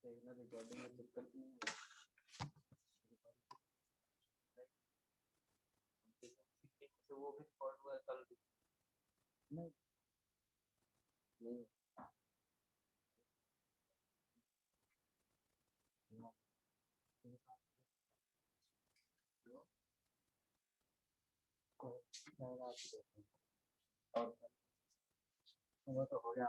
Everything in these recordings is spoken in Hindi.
देखना रिकॉर्डिंग में दिक्कत नहीं है। तो वो भी रिकॉर्ड हुआ है कल भी। नहीं नहीं और वो तो हो गया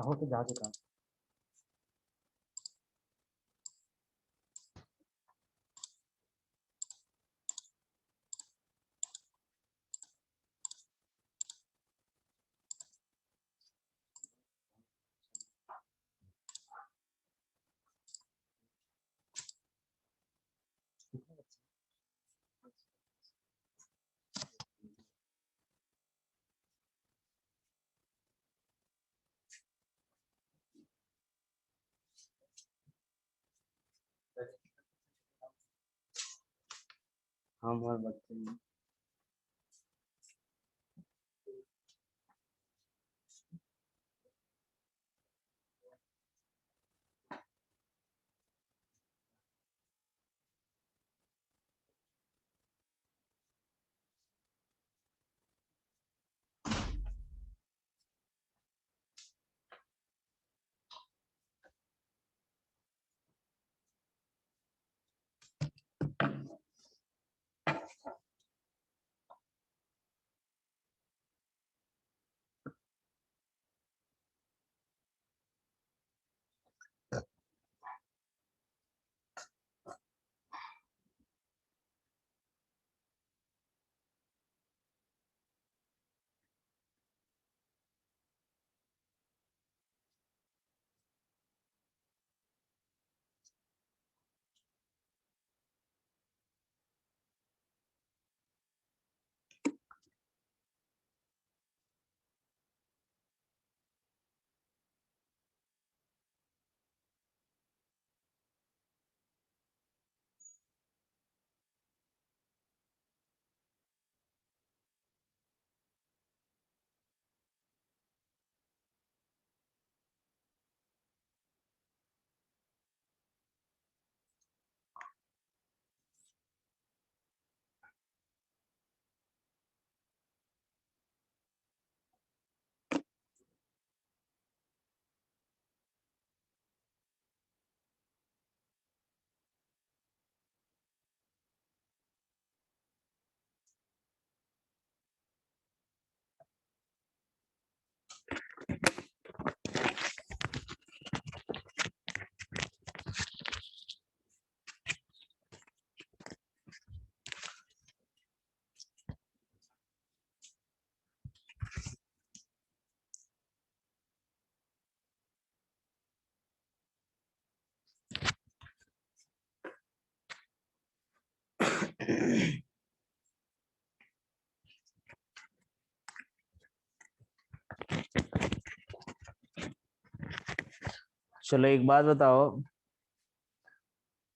हो तो जा चुका। हम और बच्चे चलो एक बात बताओ,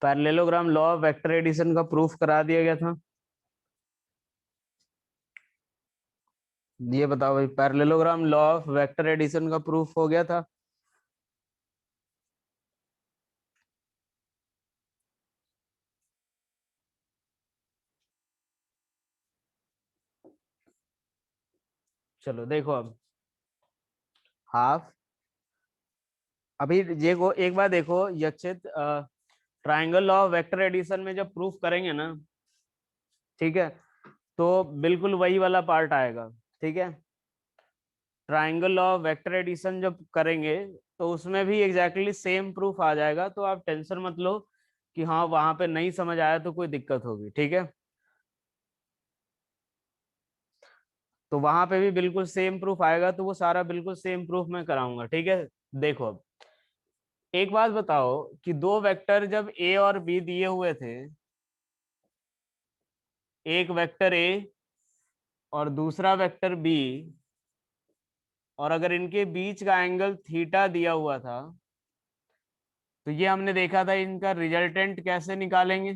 parallelogram law of vector addition का प्रूफ करा दिया गया था। ये बताओ भाई, parallelogram law of vector addition का प्रूफ हो गया था। चलो देखो अब हाफ, अभी देखो एक बार देखो Yakshit, triangle law of vector addition में जब प्रूफ करेंगे ना, ठीक है, तो बिल्कुल वही वाला पार्ट आएगा। ठीक है, triangle law of vector addition जब करेंगे तो उसमें भी एग्जैक्टली सेम प्रूफ आ जाएगा, तो आप टेंशन मत लो कि हाँ वहां पे नहीं समझ आया तो कोई दिक्कत होगी। ठीक है, तो वहां पे भी बिल्कुल सेम प्रूफ आएगा, तो वो सारा बिल्कुल सेम प्रूफ मैं कराऊंगा। ठीक है, देखो अब एक बात बताओ कि दो वेक्टर जब ए और बी दिए हुए थे, एक वेक्टर ए और दूसरा वेक्टर बी, और अगर इनके बीच का एंगल थीटा दिया हुआ था, तो ये हमने देखा था इनका रिजल्टेंट कैसे निकालेंगे।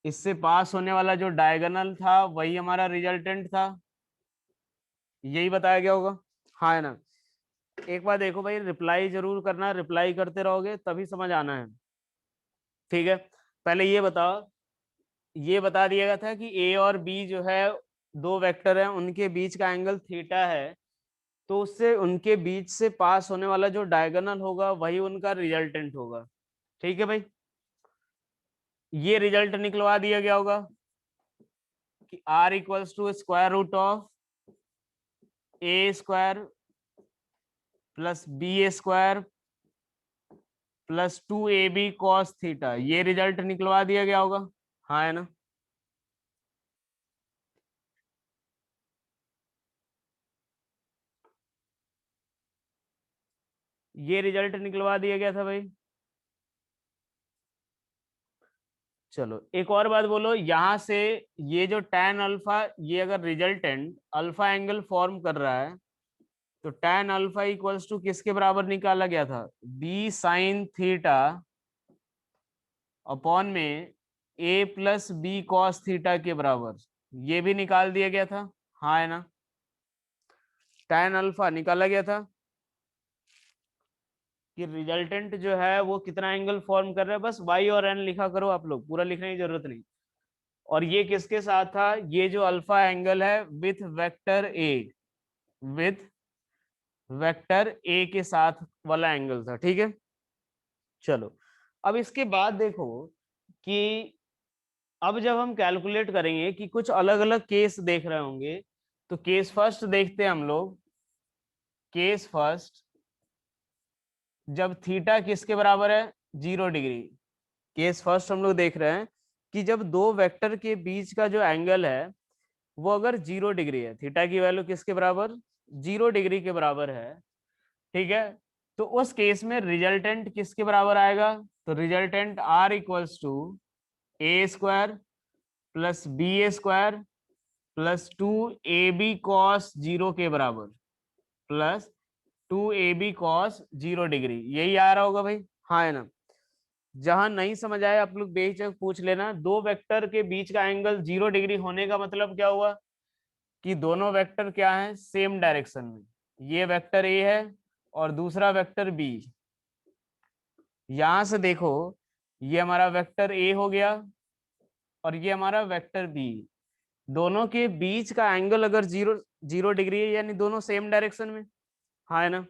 इससे पास होने वाला जो डायगोनल था वही हमारा रिजल्टेंट था। यही बताया गया होगा, हाँ है ना। एक बार देखो भाई, रिप्लाई जरूर करना, रिप्लाई करते रहोगे तभी समझ आना है। ठीक है, पहले ये बताओ, ये बता दिया गया था कि ए और बी जो है दो वेक्टर हैं, उनके बीच का एंगल थीटा है, तो उससे उनके बीच से पास होने वाला जो डायगोनल होगा वही उनका रिजल्टेंट होगा। ठीक है भाई, ये रिजल्ट निकलवा दिया गया होगा कि r equals to square root of A square plus B square plus 2ab cos theta, ये रिजल्ट निकलवा दिया गया होगा, हाँ है ना। ये रिजल्ट निकलवा दिया गया था भाई। चलो एक और बात बोलो, यहां से ये जो tan अल्फा, ये अगर रिजल्टेंट अल्फा एंगल फॉर्म कर रहा है, तो tan अल्फा इक्वल्स टू किसके बराबर निकाला गया था, b साइन थीटा अपॉन में a plus B cos theta के बराबर, ये भी निकाल दिया गया था, हाँ है ना। tan अल्फा निकाला गया था कि रिजल्टेंट जो है वो कितना एंगल फॉर्म कर रहा है, बस y और n लिखा करो, आप लोग पूरा लिखने की जरूरत नहीं। और ये किसके साथ था, ये जो अल्फा एंगल है with vector A, with vector A के साथ वाला एंगल था। ठीक है, चलो अब इसके बाद देखो कि अब जब हम कैलकुलेट करेंगे कि कुछ अलग अलग केस देख रहे होंगे, तो केस फर्स्ट देखते हैं हम लोग। केस फर्स्ट, जब थीटा किसके बराबर है, 0 डिग्री। केस फर्स्ट हम लोग देख रहे हैं कि जब दो वेक्टर के बीच का जो एंगल है वो अगर 0 डिग्री है, थीटा की वैल्यू किसके बराबर, 0 डिग्री के बराबर है। ठीक है, तो उस केस में रिजल्टेंट किसके बराबर आएगा, तो resultant r equals to A square plus B square plus 2ab cos 0 के बराबर, प्लस 2ab कॉस 0 डिग्री, यही आ रहा होगा भाई, हाँ है ना। जहां नहीं समझ आए आप लोग बेहिचक पूछ लेना। दो वेक्टर के बीच का एंगल 0 डिग्री होने का मतलब क्या हुआ, कि दोनों वेक्टर क्या हैं, सेम डायरेक्शन में। ये वेक्टर ए है और दूसरा वेक्टर बी। यहां से देखो, ये हमारा वेक्टर ए हो गया और ये हमारा वेक्टर बी। दोनों के बीच का एंगल अगर 0 0 डिग्री है, यानी दोनों सेम डायरेक्शन में, हाँ है ना।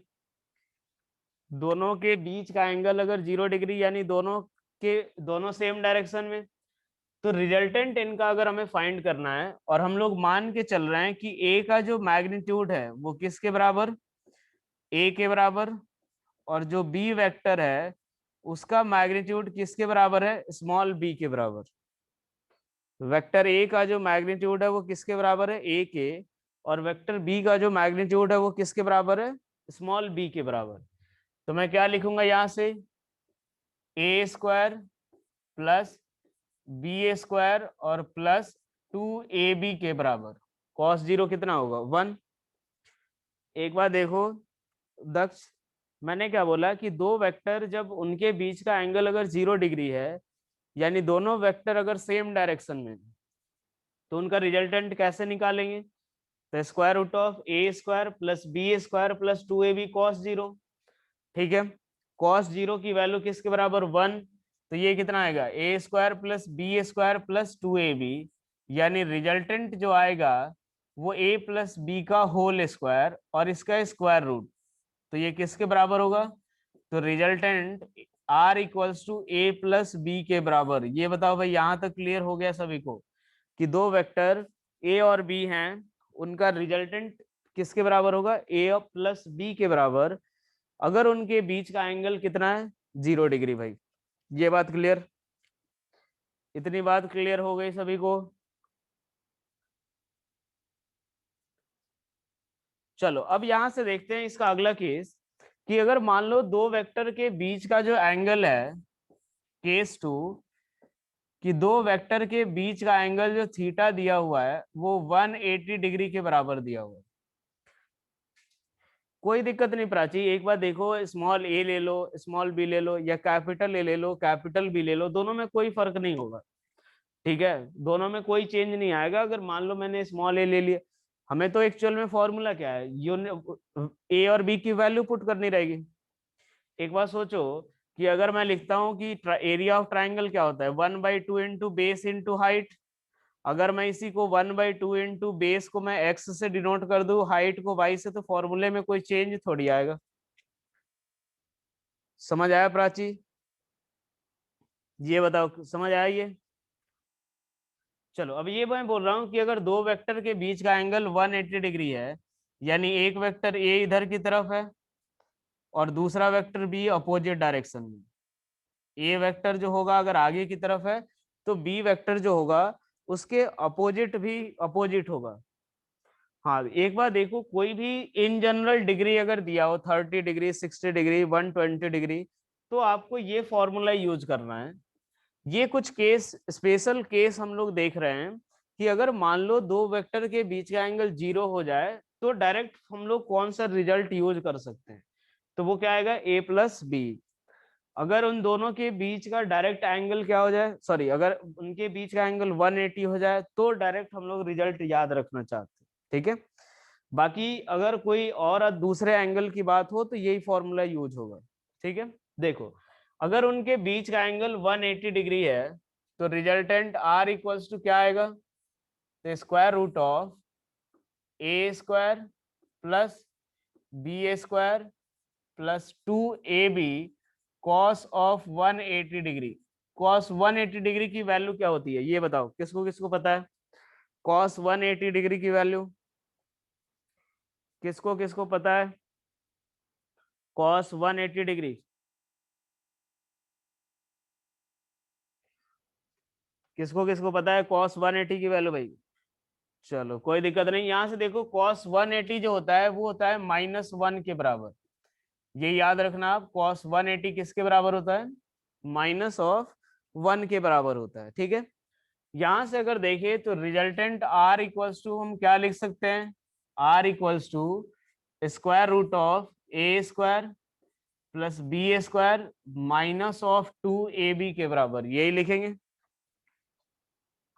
दोनों के बीच का एंगल अगर 0 डिग्री यानी दोनों सेम डायरेक्शन में, तो रिजल्टेंट इनका अगर हमें फाइंड करना है, और हम लोग मान के चल रहे हैं कि ए का जो मैग्नीट्यूड है वो किसके बराबर, ए के बराबर, और जो बी वेक्टर है उसका मैग्नीट्यूड किसके बराबर है, स्मॉल बी के बराबर। वेक्टर ए का जो मैग्नीट्यूड है वो किसके बराबर है, ए के, और वेक्टर बी का जो मैग्नीट्यूड है वो किसके बराबर है, स्मॉल बी के बराबर। तो मैं क्या लिखूंगा यहाँ से, ए स्क्वायर प्लस बी स्क्वायर और प्लस 2ab के बराबर, कॉस 0 कितना होगा, 1। एक बार देखो दक्ष, मैंने क्या बोला कि दो वेक्टर जब उनके बीच का एंगल अगर 0 डिग्री है, यानी दोनों वेक्टर अगर सेम डायरेक्शन में, तो उनका रिजल्टेंट कैसे निकालेंगे, तो square root of A square plus B square plus 2ab cos 0। ठीक है, कॉस 0 की वैल्यू किसके बराबर, 1, तो ये कितना आएगा, A square plus B square plus 2ab, यानी रिजल्टेंट जो आएगा वो a प्लस बी का होल स्क्वायर और इसका स्क्वायर रूट, तो ये किसके बराबर होगा, तो resultant r equals to A plus B के बराबर। ये बताओ भाई, यहां तक क्लियर हो गया सभी को कि दो वेक्टर a और b हैं, उनका रिजल्टेंट किसके बराबर होगा, a प्लस बी के बराबर, अगर उनके बीच का एंगल कितना है, 0 डिग्री भाई। ये बात क्लियर, इतनी बात क्लियर हो गई सभी को। चलो अब यहां से देखते हैं इसका अगला केस, कि अगर मान लो दो वेक्टर के बीच का जो एंगल है, केस 2, कि दो वेक्टर के बीच का एंगल जो थीटा दिया हुआ है वो 180 डिग्री के बराबर दिया हुआ है। कोई दिक्कत नहीं प्राची, एक बार देखो, स्मॉल ए ले लो, स्मॉल बी ले लो, या कैपिटल ए ले लो, कैपिटल बी ले लो, दोनों में कोई फर्क नहीं होगा। ठीक है, दोनों में कोई चेंज नहीं आएगा। अगर मान लो मैंने स्मॉल ए ले लिया, हमें तो एक्चुअल में फॉर्मूला क्या है, ए और बी की वैल्यू पुट करनी रहेगी। एक बार सोचो कि अगर मैं लिखता हूं कि एरिया ऑफ ट्राइंगल क्या होता है, 1/2 इंटू बेस इंटू हाइट। अगर मैं इसी को 1/2 इंटू बेस को मैं एक्स से डिनोट कर दूं, हाइट को वाई से, तो फॉर्मूले में कोई चेंज थोड़ी आएगा। समझ आया प्राची? ये बताओ, समझ आया ये? चलो अब ये मैं बोल रहा हूँ कि अगर दो वेक्टर के बीच का एंगल 180 डिग्री है, यानी एक वेक्टर ए इधर की तरफ है और दूसरा वेक्टर बी अपोजिट डायरेक्शन में। ए वेक्टर जो होगा अगर आगे की तरफ है, तो बी वेक्टर जो होगा उसके अपोजिट भी अपोजिट होगा। हाँ, एक बार देखो, कोई भी इन जनरल डिग्री अगर दिया हो, 30 डिग्री, 60 डिग्री, 120 डिग्री, तो आपको ये फॉर्मूला यूज करना है। ये कुछ केस, स्पेशल केस हम लोग देख रहे हैं कि अगर मान लो दो वेक्टर के बीच का एंगल 0 हो जाए, तो डायरेक्ट हम लोग कौन सा रिजल्ट यूज कर सकते हैं, तो वो क्या आएगा, ए प्लस बी। अगर उन दोनों के बीच का डायरेक्ट एंगल क्या हो जाए, सॉरी, अगर उनके बीच का एंगल 180 हो जाए, तो डायरेक्ट हम लोग रिजल्ट याद रखना चाहते हैं। ठीक है, बाकी अगर कोई और दूसरे एंगल की बात हो तो यही फॉर्मूला यूज होगा। ठीक है, देखो, अगर उनके बीच का एंगल 180 डिग्री है, तो रिजल्टेंट आर इक्वल्स टू क्या आएगा, तो square root of A square plus B square plus 2ab cos of 180 degree. Cos 180 degree की वैल्यू क्या होती है, ये बताओ, किसको किसको पता है कॉस 180 डिग्री की वैल्यू? किसको किसको पता है कॉस 180 डिग्री? किसको किसको पता है कॉस 180 की वैल्यू भाई? चलो कोई दिक्कत नहीं, यहां से देखो, कॉस 180 जो होता है वो होता है -1 के बराबर। ये याद रखना आप, कॉस 180 किसके बराबर होता है, -1 के बराबर होता है। ठीक है, यहां से अगर देखें तो रिजल्टेंट आर इक्वल्स टू हम क्या लिख सकते हैं, R equals to square root of A square plus B square -2ab के बराबर, यही लिखेंगे।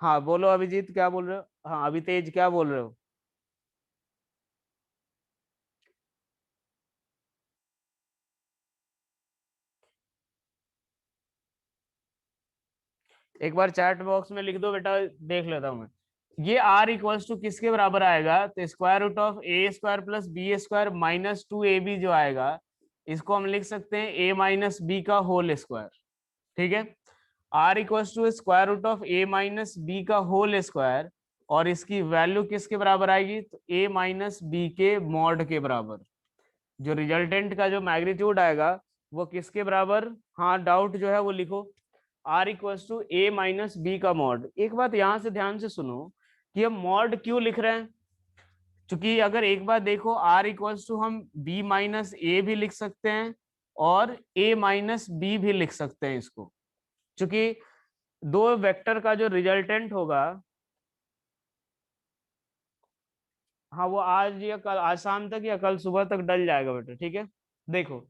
हाँ बोलो अभिजीत, क्या बोल रहे हो? हाँ अभी तेज, क्या बोल रहे हो? एक बार चैट बॉक्स में लिख दो बेटा, देख लेता हूँ मैं। ये आर इक्वल्स टू किसके बराबर आएगा, तो square root of A square plus B square -2ab जो आएगा, इसको हम लिख सकते हैं ए माइनस बी का होल स्क्वायर। ठीक है, R equals to square root of A minus B का होल स्क्वायर, और इसकी वैल्यू किसके बराबर आएगी, तो ए माइनस बी के मॉड के बराबर। जो रिजल्टेंट का जो मैग्नीट्यूड आएगा वो किसके बराबर, हाँ डाउट जो है वो लिखो, R equals to A minus B का मॉड। एक बात यहां से ध्यान से सुनो कि हम मॉड क्यों लिख रहे हैं, क्योंकि अगर एक बात देखो, आर इक्वल्स टू हम बी माइनस ए भी लिख सकते हैं और ए माइनस बी भी लिख सकते हैं इसको, क्योंकि दो वेक्टर का जो रिजल्टेंट होगा, हाँ वो आज या कल, आज शाम तक या कल सुबह तक डल जाएगा बेटा। ठीक है, देखो,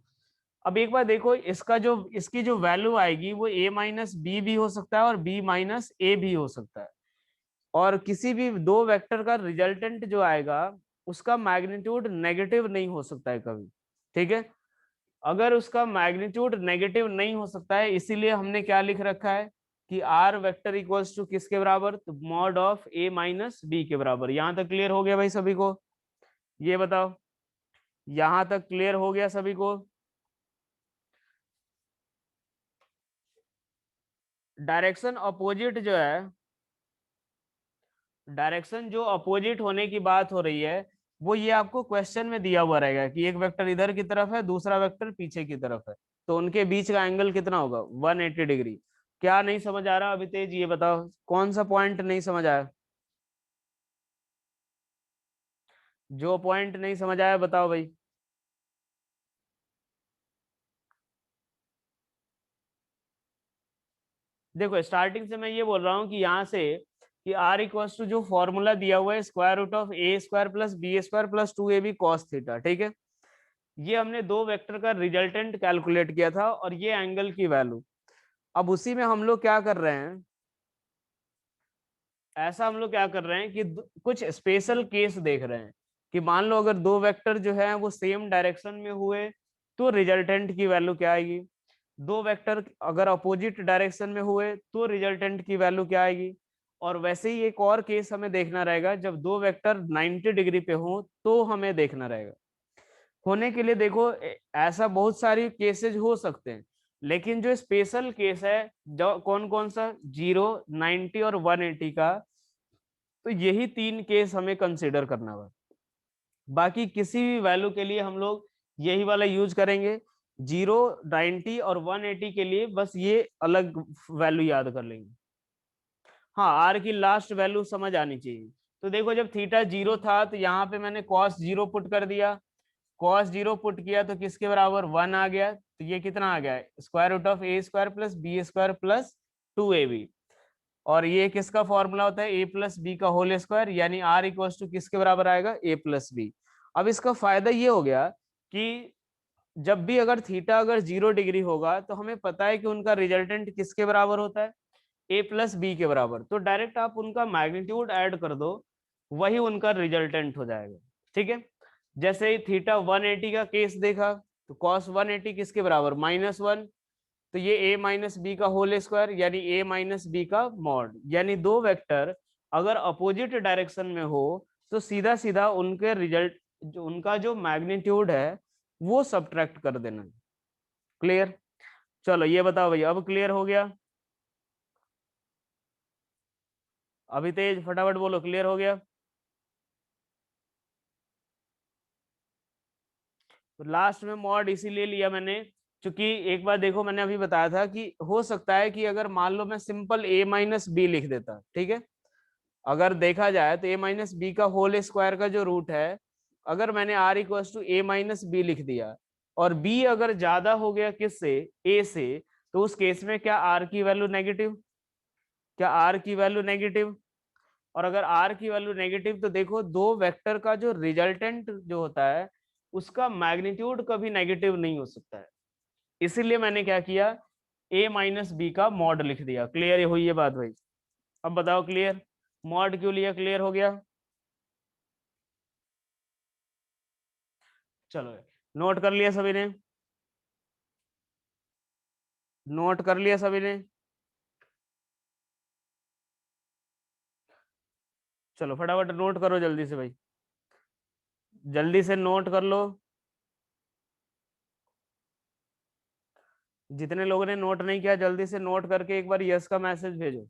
अब एक बार देखो, इसका जो, इसकी जो वैल्यू आएगी वो ए माइनस बी भी हो सकता है और बी माइनस ए भी हो सकता है। और किसी भी दो वेक्टर का रिजल्टेंट जो आएगा उसका मैग्नीट्यूड नेगेटिव नहीं हो सकता है कभी। ठीक है, अगर उसका मैग्नीट्यूड नेगेटिव नहीं हो सकता है, इसीलिए हमने क्या लिख रखा है कि आर वेक्टर इक्वल्स टू किसके बराबर, तो mod of A minus B के बराबर। यहां तक क्लियर हो गया भाई सभी को? ये बताओ, यहां तक क्लियर हो गया सभी को? डायरेक्शन अपोजिट जो है, डायरेक्शन जो अपोजिट होने की बात हो रही है, वो ये आपको क्वेश्चन में दिया हुआ रहेगा कि एक वेक्टर इधर की तरफ है, दूसरा वेक्टर पीछे की तरफ है, तो उनके बीच का एंगल कितना होगा, 180 डिग्री। क्या नहीं समझ आ रहा अभी तेज, ये बताओ कौन सा पॉइंट नहीं समझ आया? जो पॉइंट नहीं समझ आया बताओ भाई। देखो, स्टार्टिंग से मैं ये बोल रहा हूँ कि यहाँ से कि आर इक्वल्स टू जो फॉर्मूला दिया हुआ है, square root of A square plus B square plus 2ab cos theta. ठीक है, ये हमने दो वेक्टर का रिजल्टेंट कैलकुलेट किया था और ये एंगल की वैल्यू। अब उसी में हम लोग क्या कर रहे हैं, ऐसा हम लोग क्या कर रहे हैं कि कुछ स्पेशल केस देख रहे हैं कि मान लो अगर दो वेक्टर जो है वो सेम डायरेक्शन में हुए तो रिजल्टेंट की वैल्यू क्या आएगी, दो वेक्टर अगर अपोजिट डायरेक्शन में हुए तो रिजल्टेंट की वैल्यू क्या आएगी। और वैसे ही एक और केस हमें देखना रहेगा, जब दो वेक्टर 90 डिग्री पे हो तो हमें देखना रहेगा। होने के लिए देखो ऐसा बहुत सारी केसेस हो सकते हैं, लेकिन जो स्पेशल केस है जो कौन कौन सा, 0, 90 और 180 का, तो यही तीन केस हमें कंसिडर करना होगा। बाकी किसी भी वैल्यू के लिए हम लोग यही वाला यूज करेंगे, 0, 90 और 180 के लिए बस ये अलग वैल्यू याद कर लेंगे। हाँ, आर की लास्ट वैल्यू समझ आनी चाहिए। तो देखो जब थीटा 0 था तो यहाँ पे मैंने कॉस 0 पुट कर दिया, कॉस 0 पुट किया तो किसके बराबर 1 आ गया, तो ये कितना आ गया, square root of A square plus B square plus 2ab। और ये किसका फॉर्मूला होता है, ए प्लस बी का होल स्क्वायर, यानी आर इक्वल टू किसके बराबर आएगा, ए प्लस बी। अब इसका फायदा ये हो गया कि जब भी अगर थीटा अगर 0 डिग्री होगा तो हमें पता है कि उनका रिजल्टेंट किसके बराबर होता है, ए प्लस बी के बराबर, तो डायरेक्ट आप उनका मैग्नीट्यूड ऐड कर दो, वही उनका रिजल्टेंट हो जाएगा। ठीक है, जैसे ही थीटा 180 का केस देखा तो कॉस 180 किसके बराबर, -1, तो ये ए माइनस बी का होल स्क्वायर यानी ए माइनस बी का मॉड, यानी दो वेक्टर अगर अपोजिट डायरेक्शन में हो तो सीधा सीधा उनके रिजल्ट जो उनका जो मैग्नीट्यूड है वो सब्ट्रैक्ट कर देना। क्लियर, चलो ये बताओ भैया, अब क्लियर हो गया, अभी तेज फटाफट बोलो, क्लियर हो गया। तो लास्ट में मॉड इसीलिए लिया मैंने क्योंकि एक बार देखो मैंने अभी बताया था कि हो सकता है कि अगर मान लो मैं सिंपल a माइनस बी लिख देता, ठीक है, अगर देखा जाए तो a माइनस बी का होल स्क्वायर का जो रूट है, अगर मैंने r equal to A minus B लिख दिया और b अगर ज्यादा हो गया किससे, a से, तो उस केस में क्या r की वैल्यू नेगेटिव, क्या r की वैल्यू नेगेटिव, और अगर r की वैल्यू नेगेटिव तो देखो दो वेक्टर का जो रिजल्टेंट जो होता है उसका मैग्नीट्यूड कभी नेगेटिव नहीं हो सकता है। इसीलिए मैंने क्या किया, a माइनस बी का मॉड लिख दिया। क्लियर हुई ये बात भाई, अब बताओ क्लियर, मॉड क्यों लिया, क्लियर हो गया। चलो नोट कर लिया सभी ने, नोट कर लिया सभी ने, चलो फटाफट नोट करो जल्दी से भाई, जल्दी से नोट कर लो। जितने लोगों ने नोट नहीं किया जल्दी से नोट करके एक बार यस का मैसेज भेजो।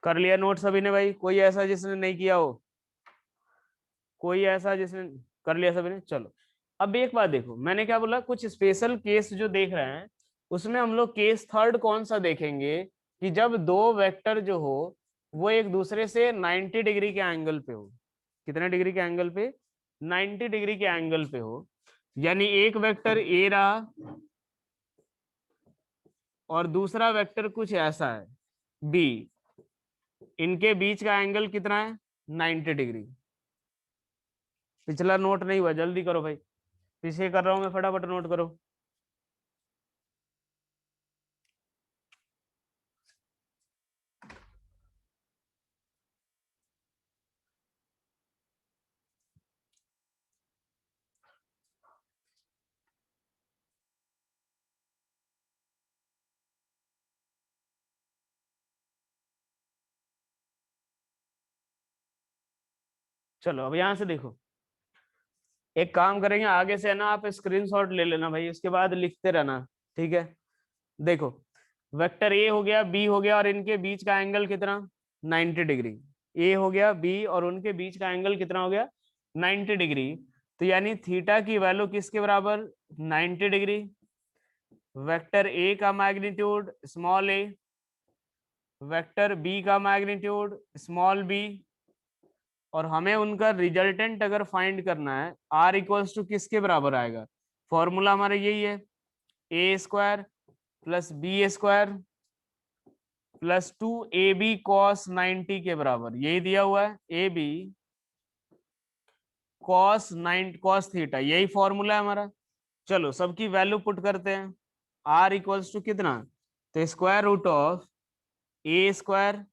कर लिया नोट सभी ने भाई, कोई ऐसा जिसने नहीं किया हो, कोई ऐसा जिसने, कर लिया सभी ने, चलो। अब एक बात देखो, मैंने क्या बोला, कुछ स्पेशल केस जो देख रहे हैं उसमें हम लोग केस थर्ड कौन सा देखेंगे कि जब दो वेक्टर जो हो वो एक दूसरे से 90 डिग्री के एंगल पे हो, कितने डिग्री के एंगल पे, 90 डिग्री के एंगल पे हो, यानी एक वेक्टर ए रहा और दूसरा वेक्टर कुछ ऐसा है बी, इनके बीच का एंगल कितना है, 90 डिग्री। पिछला नोट नहीं हुआ, जल्दी करो भाई, पीछे कर रहा हूं मैं, फटाफट नोट करो। चलो अब यहां से देखो, एक काम करेंगे आगे से है ना, आप स्क्रीनशॉट ले लेना भाई, उसके बाद लिखते रहना। ठीक है, देखो वेक्टर ए हो गया, बी हो गया, और इनके बीच का एंगल कितना, 90 डिग्री। ए हो गया, बी और उनके बीच का एंगल कितना हो गया, 90 डिग्री। तो यानी थीटा की वैल्यू किसके बराबर, 90 डिग्री। वेक्टर ए का मैग्नीट्यूड स्मॉल ए, वेक्टर बी का मैग्नीट्यूड स्मॉल बी, और हमें उनका रिजल्टेंट अगर फाइंड करना है, आर इक्वल्स टू किसके बराबर आएगा, फॉर्मूला हमारा यही है, A square plus B square plus 2ab cos 90 के बराबर, यही दिया हुआ है, ए बी cos थीटा, यही फॉर्मूला है हमारा। चलो सबकी वैल्यू पुट करते हैं। r इक्वल्स टू कितना, तो square root of A square,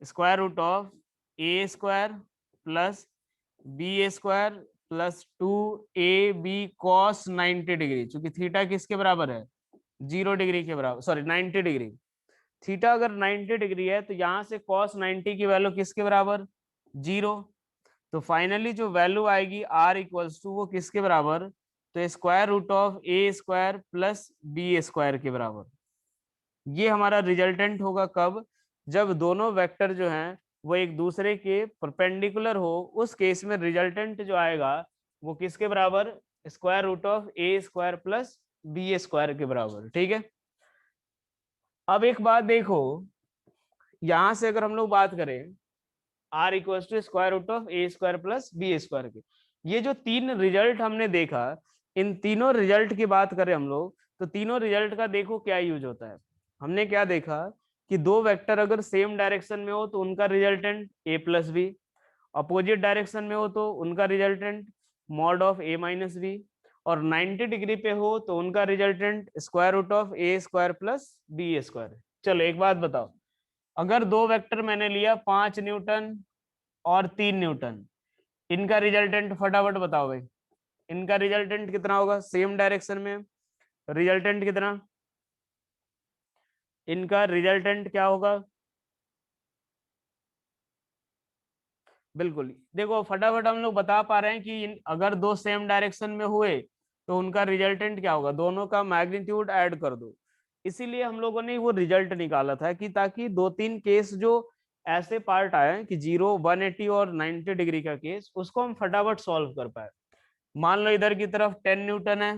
square root of A square plus B square plus 2ab cos 90 degree, चूंकि थीटा किसके बराबर है, 0 डिग्री के बराबर, सॉरी 90 डिग्री। थीटा अगर 90 डिग्री है तो यहाँ से cos 90 की वैल्यू किसके बराबर, 0। तो फाइनली जो वैल्यू आएगी r इक्वल्स टू वो किसके बराबर, तो square root of A square plus B square के बराबर। ये हमारा रिजल्टेंट होगा कब, जब दोनों वेक्टर जो हैं वो एक दूसरे के परपेंडिकुलर हो, उस केस में रिजल्टेंट जो आएगा वो किसके बराबर, square root of A square plus B square के बराबर। ठीक है, अब एक बात देखो, यहां से अगर हम लोग बात करें R equal to square root of A square plus B square के, ये जो तीन रिजल्ट हमने देखा, इन तीनों रिजल्ट की बात करें हम लोग, तो तीनों रिजल्ट का देखो क्या यूज होता है। हमने क्या देखा कि दो वेक्टर अगर सेम डायरेक्शन में हो तो उनका resultant A plus B, opposite direction में हो तो उनका resultant mod of A minus B, और 90 डिग्री पे हो तो उनका resultant square root of A square plus B square. चलो एक बात बताओ, अगर दो वेक्टर मैंने लिया 5 न्यूटन और 3 न्यूटन, इनका रिजल्टेंट फटाफट बताओ भाई, इनका रिजल्टेंट कितना होगा, सेम डायरेक्शन में रिजल्टेंट कितना, इनका रिजल्टेंट क्या होगा, बिल्कुल देखो फटाफट हम लोग बता पा रहे हैं कि अगर दो सेम डायरेक्शन में हुए तो उनका रिजल्टेंट क्या होगा, दोनों का मैग्नीट्यूड ऐड कर दो। इसीलिए हम लोगों ने वो रिजल्ट निकाला था कि ताकि दो तीन केस जो ऐसे पार्ट आए कि 0, 180 और 90 डिग्री का केस, उसको हम फटाफट सॉल्व कर पाए। मान लो इधर की तरफ 10 न्यूटन है,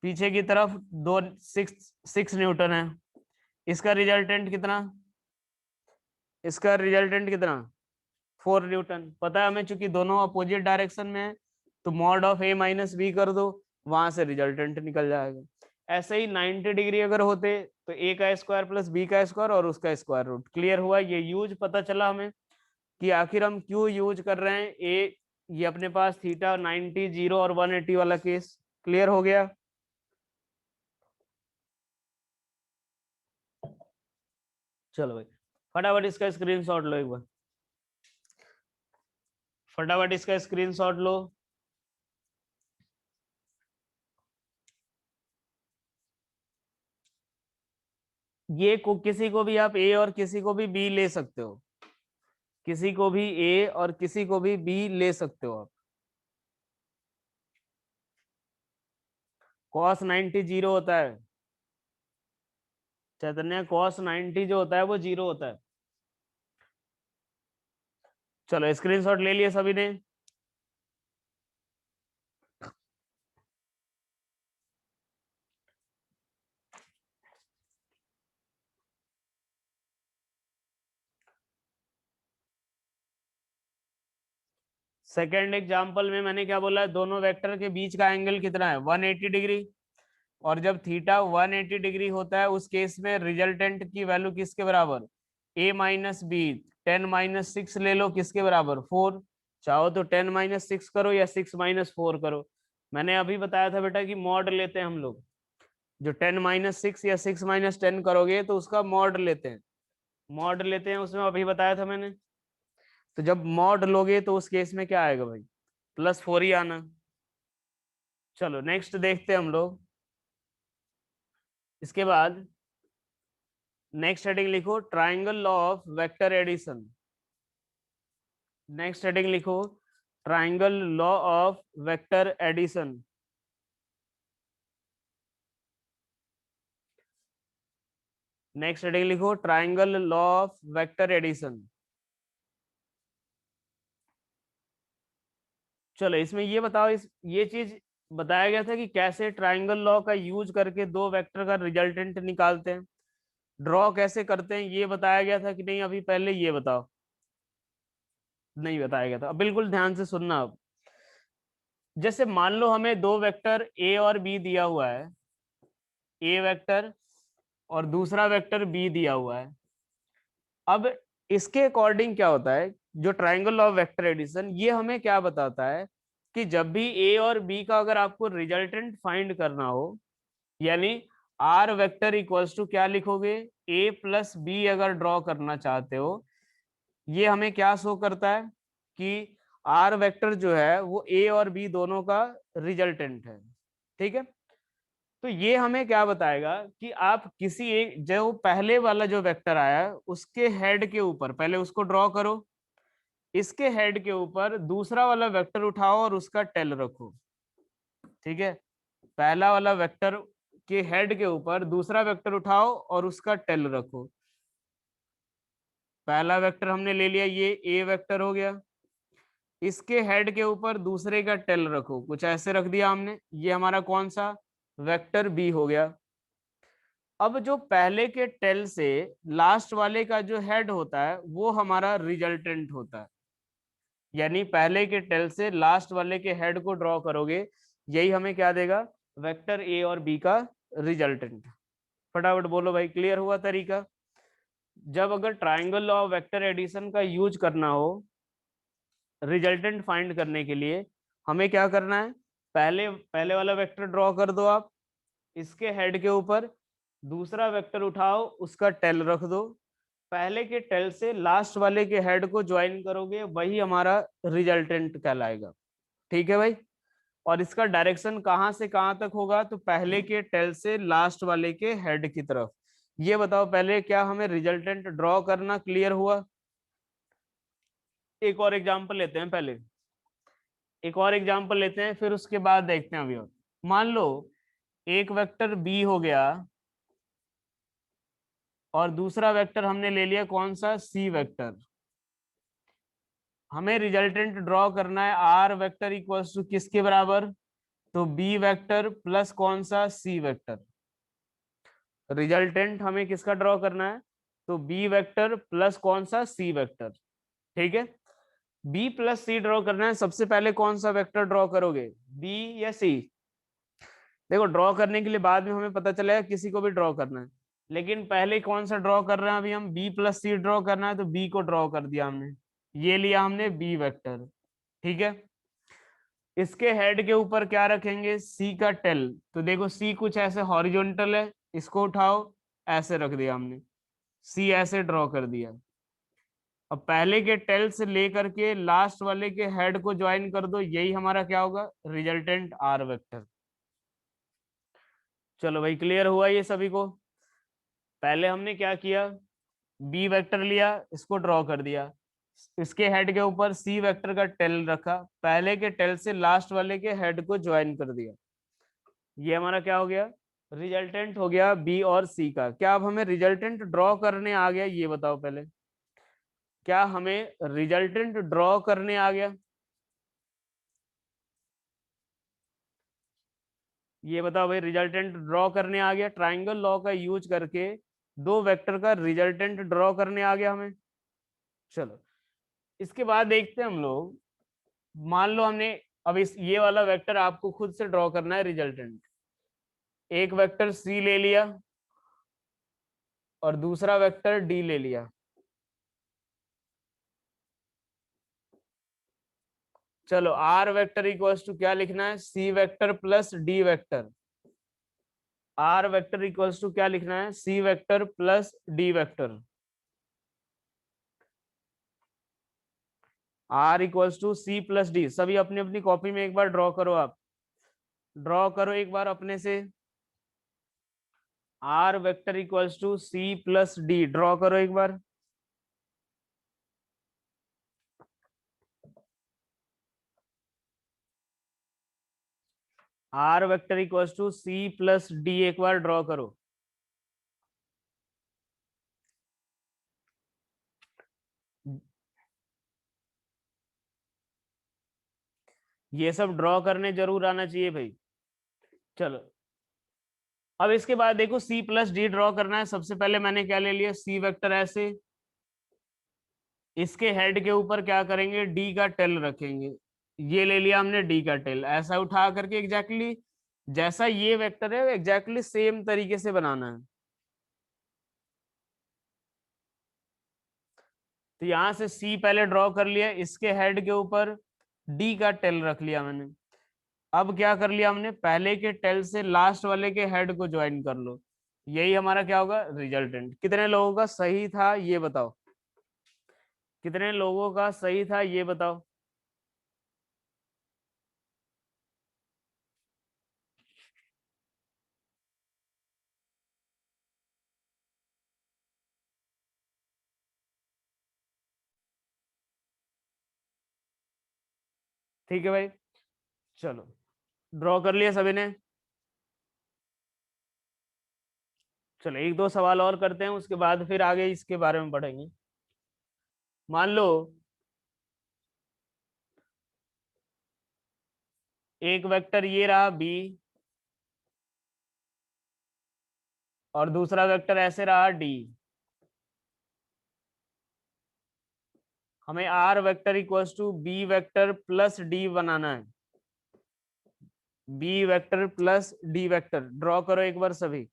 पीछे की तरफ दो 6 न्यूटन है, इसका रिजल्टेंट कितना, इसका रिजल्टेंट कितना 4 न्यूटन। पता है हमें, चूंकि दोनों अपोजिट डायरेक्शन में है तो mod of A minus B कर दो, वहां से रिजल्टेंट निकल जाएगा। ऐसे ही 90 डिग्री अगर होते तो ए का स्क्वायर प्लस बी का स्क्वायर और उसका स्क्वायर रूट। क्लियर हुआ, ये यूज पता चला हमें कि आखिर हम क्यों यूज कर रहे हैं ए, ये अपने पास थीटा 90, 0 और 180 वाला केस। क्लियर हो गया, चलो भाई फटाफट इसका स्क्रीनशॉट लो एक बार, फटाफट इसका स्क्रीनशॉट लो। ये किसी को भी आप ए और किसी को भी बी ले सकते हो, किसी को भी ए और किसी को भी बी ले सकते हो आप। cos 90 जीरो होता है चैतन्य, cos 90 जो होता है वो 0 होता है। चलो स्क्रीनशॉट ले लिए सभी ने। सेकेंड एग्जाम्पल में मैंने क्या बोला है, दोनों वेक्टर के बीच का एंगल कितना है, 180 डिग्री। और जब थीटा 180 डिग्री होता है उस केस में रिजल्टेंट की वैल्यू किसके बराबर, a माइनस बी, 10 माइनस 6 ले लो, किसके बराबर 4। चाहो तो 10 माइनस 6 करो या 6 माइनस 4 करो। मैंने अभी बताया था बेटा कि मॉड लेते हैं हम लोग, जो 10 माइनस 6 या 6 माइनस 10 करोगे तो उसका मॉड लेते हैं, मॉड लेते हैं उसमें अभी बताया था मैंने। तो जब मॉड लोगे तो उस केस में क्या आएगा भाई, +4 ही आना। चलो नेक्स्ट देखते हैं हम लोग। इसके बाद नेक्स्ट हेडिंग लिखो triangle law of vector addition. Next heading लिखो triangle law of vector addition. Next heading लिखो triangle law of vector addition. चलो इसमें ये बताओ, इस ये चीज बताया गया था कि कैसे ट्राइंगल लॉ का यूज करके दो वेक्टर का रिजल्टेंट निकालते हैं, ड्रॉ कैसे करते हैं ये बताया गया था कि नहीं, अभी पहले ये बताओ। नहीं बताया गया था, अब बिल्कुल ध्यान से सुनना। अब जैसे मान लो हमें दो वेक्टर ए और बी दिया हुआ है, ए वेक्टर और दूसरा वेक्टर बी दिया हुआ है। अब इसके अकॉर्डिंग क्या होता है, जो triangle law of vector addition, ये हमें क्या बताता है कि जब भी ए और बी का अगर आपको रिजल्टेंट फाइंड करना हो, यानी आर वेक्टर इक्वल्स टू क्या लिखोगे, ए प्लस बी अगर ड्रॉ करना चाहते हो, ये हमें क्या शो करता है कि आर वेक्टर जो है वो ए और बी दोनों का रिजल्टेंट है। ठीक है, तो ये हमें क्या बताएगा कि आप किसी एक, जो पहले वाला जो वेक्टर आया है उसके हेड के ऊपर पहले उसको ड्रॉ करो, इसके हेड के ऊपर दूसरा वाला वेक्टर उठाओ और उसका टेल रखो। ठीक है, पहला वाला वेक्टर के हेड के ऊपर दूसरा वेक्टर उठाओ और उसका टेल रखो। पहला वेक्टर हमने ले लिया, ये ए वेक्टर हो गया, इसके हेड के ऊपर दूसरे का टेल रखो, कुछ ऐसे रख दिया हमने, ये हमारा कौन सा वेक्टर बी हो गया। अब जो पहले के टेल से लास्ट वाले का जो हेड होता है वो हमारा रिजल्टेंट होता है, यानी पहले के टेल से लास्ट वाले के हेड को ड्रॉ करोगे, यही हमें क्या देगा, वेक्टर ए और बी का रिजल्टेंट। फटाफट बोलो भाई, क्लियर हुआ तरीका। जब अगर triangle law of vector addition का यूज करना हो रिजल्टेंट फाइंड करने के लिए, हमें क्या करना है, पहले पहले वाला वेक्टर ड्रॉ कर दो आप, इसके हेड के ऊपर दूसरा वेक्टर उठाओ, उसका टेल रख दो, पहले के टेल से लास्ट वाले के हेड को ज्वाइन करोगे, वही हमारा रिजल्टेंट कहलाएगा। ठीक है भाई, और इसका डायरेक्शन कहां से कहां तक होगा, तो पहले के टेल से लास्ट वाले के हेड की तरफ। ये बताओ पहले, क्या हमें रिजल्टेंट ड्रॉ करना क्लियर हुआ। एक और एग्जांपल लेते हैं पहले, एक और एग्जांपल लेते हैं, फिर उसके बाद देखते हैं अभी। और मान लो एक वेक्टर बी हो गया और दूसरा वेक्टर हमने ले लिया कौन सा, सी वेक्टर। हमें रिजल्टेंट ड्रॉ करना है आर वेक्टर इक्वल्स टू किसके बराबर, तो बी वेक्टर प्लस कौन सा, सी वेक्टर। रिजल्टेंट हमें किसका ड्रॉ करना है, तो बी वेक्टर प्लस कौन सा, सी वेक्टर। ठीक है, बी प्लस सी ड्रॉ करना है, सबसे पहले कौन सा वेक्टर ड्रॉ करोगे, बी या सी। देखो ड्रॉ करने के लिए बाद में हमें पता चलेगा किसी को भी ड्रॉ करना है, लेकिन पहले कौन सा ड्रॉ कर रहे हैं, अभी हम बी प्लस सी ड्रॉ करना है, तो बी को ड्रॉ कर दिया हमने, ये लिया हमने बी वेक्टर। ठीक है, इसके हेड के ऊपर क्या रखेंगे, सी का टेल, तो देखो सी कुछ ऐसे हॉरिजॉन्टल है, इसको उठाओ, ऐसे रख दिया हमने, सी ऐसे ड्रॉ कर दिया। अब पहले के टेल से लेकर के लास्ट वाले के हेड को ज्वाइन कर दो, यही हमारा क्या होगा, रिजल्टेंट आर वेक्टर। चलो भाई, क्लियर हुआ ये सभी को। पहले हमने क्या किया, बी वेक्टर लिया, इसको ड्रॉ कर दिया, इसके हेड के ऊपर सी वेक्टर का टेल रखा, पहले के टेल से लास्ट वाले के हेड को ज्वाइन कर दिया, ये हमारा क्या हो गया, रिजल्टेंट हो गया बी और सी का। क्या अब हमें रिजल्टेंट ड्रॉ करने आ गया, ये बताओ पहले, क्या हमें रिजल्टेंट ड्रॉ करने आ गया, ये बताओ भाई, रिजल्टेंट ड्रॉ करने आ गया, ट्राइंगल लॉ का यूज करके दो वेक्टर का रिजल्टेंट ड्रॉ करने आ गया हमें। चलो इसके बाद देखते हैं हम लोग, मान लो हमने, अब इस ये वाला वेक्टर आपको खुद से ड्रॉ करना है रिजल्टेंट, एक वेक्टर सी ले लिया और दूसरा वेक्टर डी ले लिया। चलो आर वेक्टर इक्वल्स टू क्या लिखना है, C vector plus D vector. R vector equals to क्या लिखना है, C vector plus D vector. R equals to C plus D, सभी अपनी अपनी कॉपी में एक बार ड्रॉ करो, आप ड्रॉ करो एक बार अपने से। R vector equals to C plus D, draw करो एक बार। R vector equals to C plus D, एक बार ड्रॉ करो। ये सब ड्रॉ करने जरूर आना चाहिए भाई। चलो अब इसके बाद देखो सी प्लस डी ड्रॉ करना है, सबसे पहले मैंने क्या ले लिया, सी वेक्टर ऐसे, इसके हेड के ऊपर क्या करेंगे, डी का टेल रखेंगे, ये ले लिया हमने डी का टेल, ऐसा उठा करके एग्जैक्टली जैसा ये वेक्टर है एग्जैक्टली सेम तरीके से बनाना है। तो यहाँ से सी पहले ड्रॉ कर लिया, इसके हेड के ऊपर डी का टेल रख लिया मैंने। अब क्या कर लिया हमने, पहले के टेल से लास्ट वाले के हेड को ज्वाइन कर लो, यही हमारा क्या होगा रिजल्टेंट। कितने लोगों का सही था ये बताओ, कितने लोगों का सही था ये बताओ। ठीक है भाई, चलो ड्रॉ कर लिया सभी ने। चलो एक दो सवाल और करते हैं, उसके बाद फिर आगे इसके बारे में पढ़ेंगे। मान लो एक वेक्टर ये रहा बी, और दूसरा वेक्टर ऐसे रहा डी। हमें R vector equals to B vector plus D बनाना है। B vector plus D vector draw करो एक बार सभी।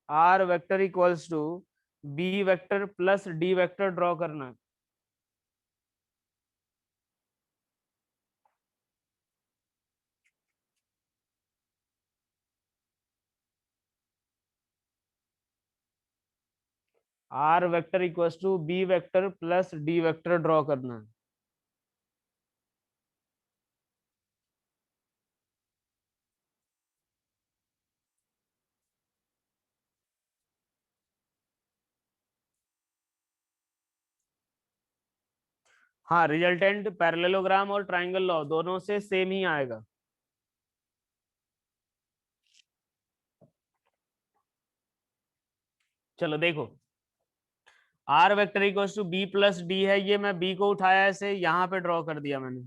R vector equals to B vector plus D vector draw करना है। R vector equals to B vector plus D vector draw करना है। हाँ, रिजल्टेंट पैरेललोग्राम और ट्राइंगल लॉ दोनों से सेम ही आएगा। चलो देखो, R vector equals to B plus D है, ये मैं बी को उठाया ऐसे यहां पे ड्रॉ कर दिया मैंने।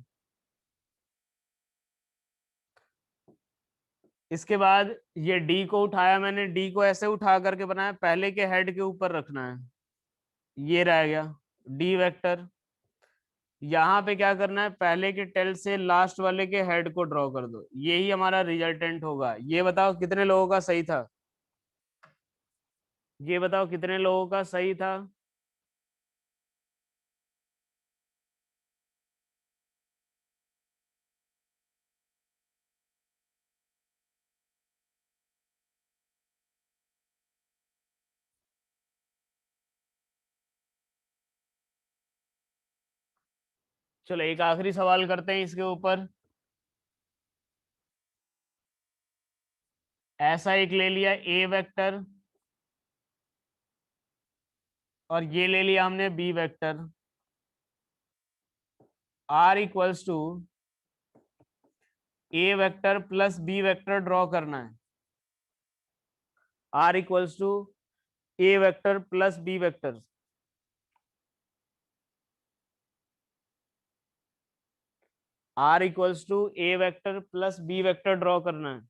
इसके बाद ये डी को उठाया मैंने, डी को ऐसे उठा करके बनाया, पहले के हेड के ऊपर रखना है, ये रह गया डी वेक्टर। यहाँ पे क्या करना है, पहले के टेल से लास्ट वाले के हेड को ड्रॉ कर दो, यही हमारा रिजल्टेंट होगा। ये बताओ कितने लोगों का सही था, ये बताओ कितने लोगों का सही था। चलो एक आखिरी सवाल करते हैं इसके ऊपर। ऐसा एक ले लिया ए वेक्टर, और ये ले लिया हमने B vector. R equals to A vector plus B vector draw करना है। R equals to A vector plus B vector. R equals to A vector plus B vector draw करना है।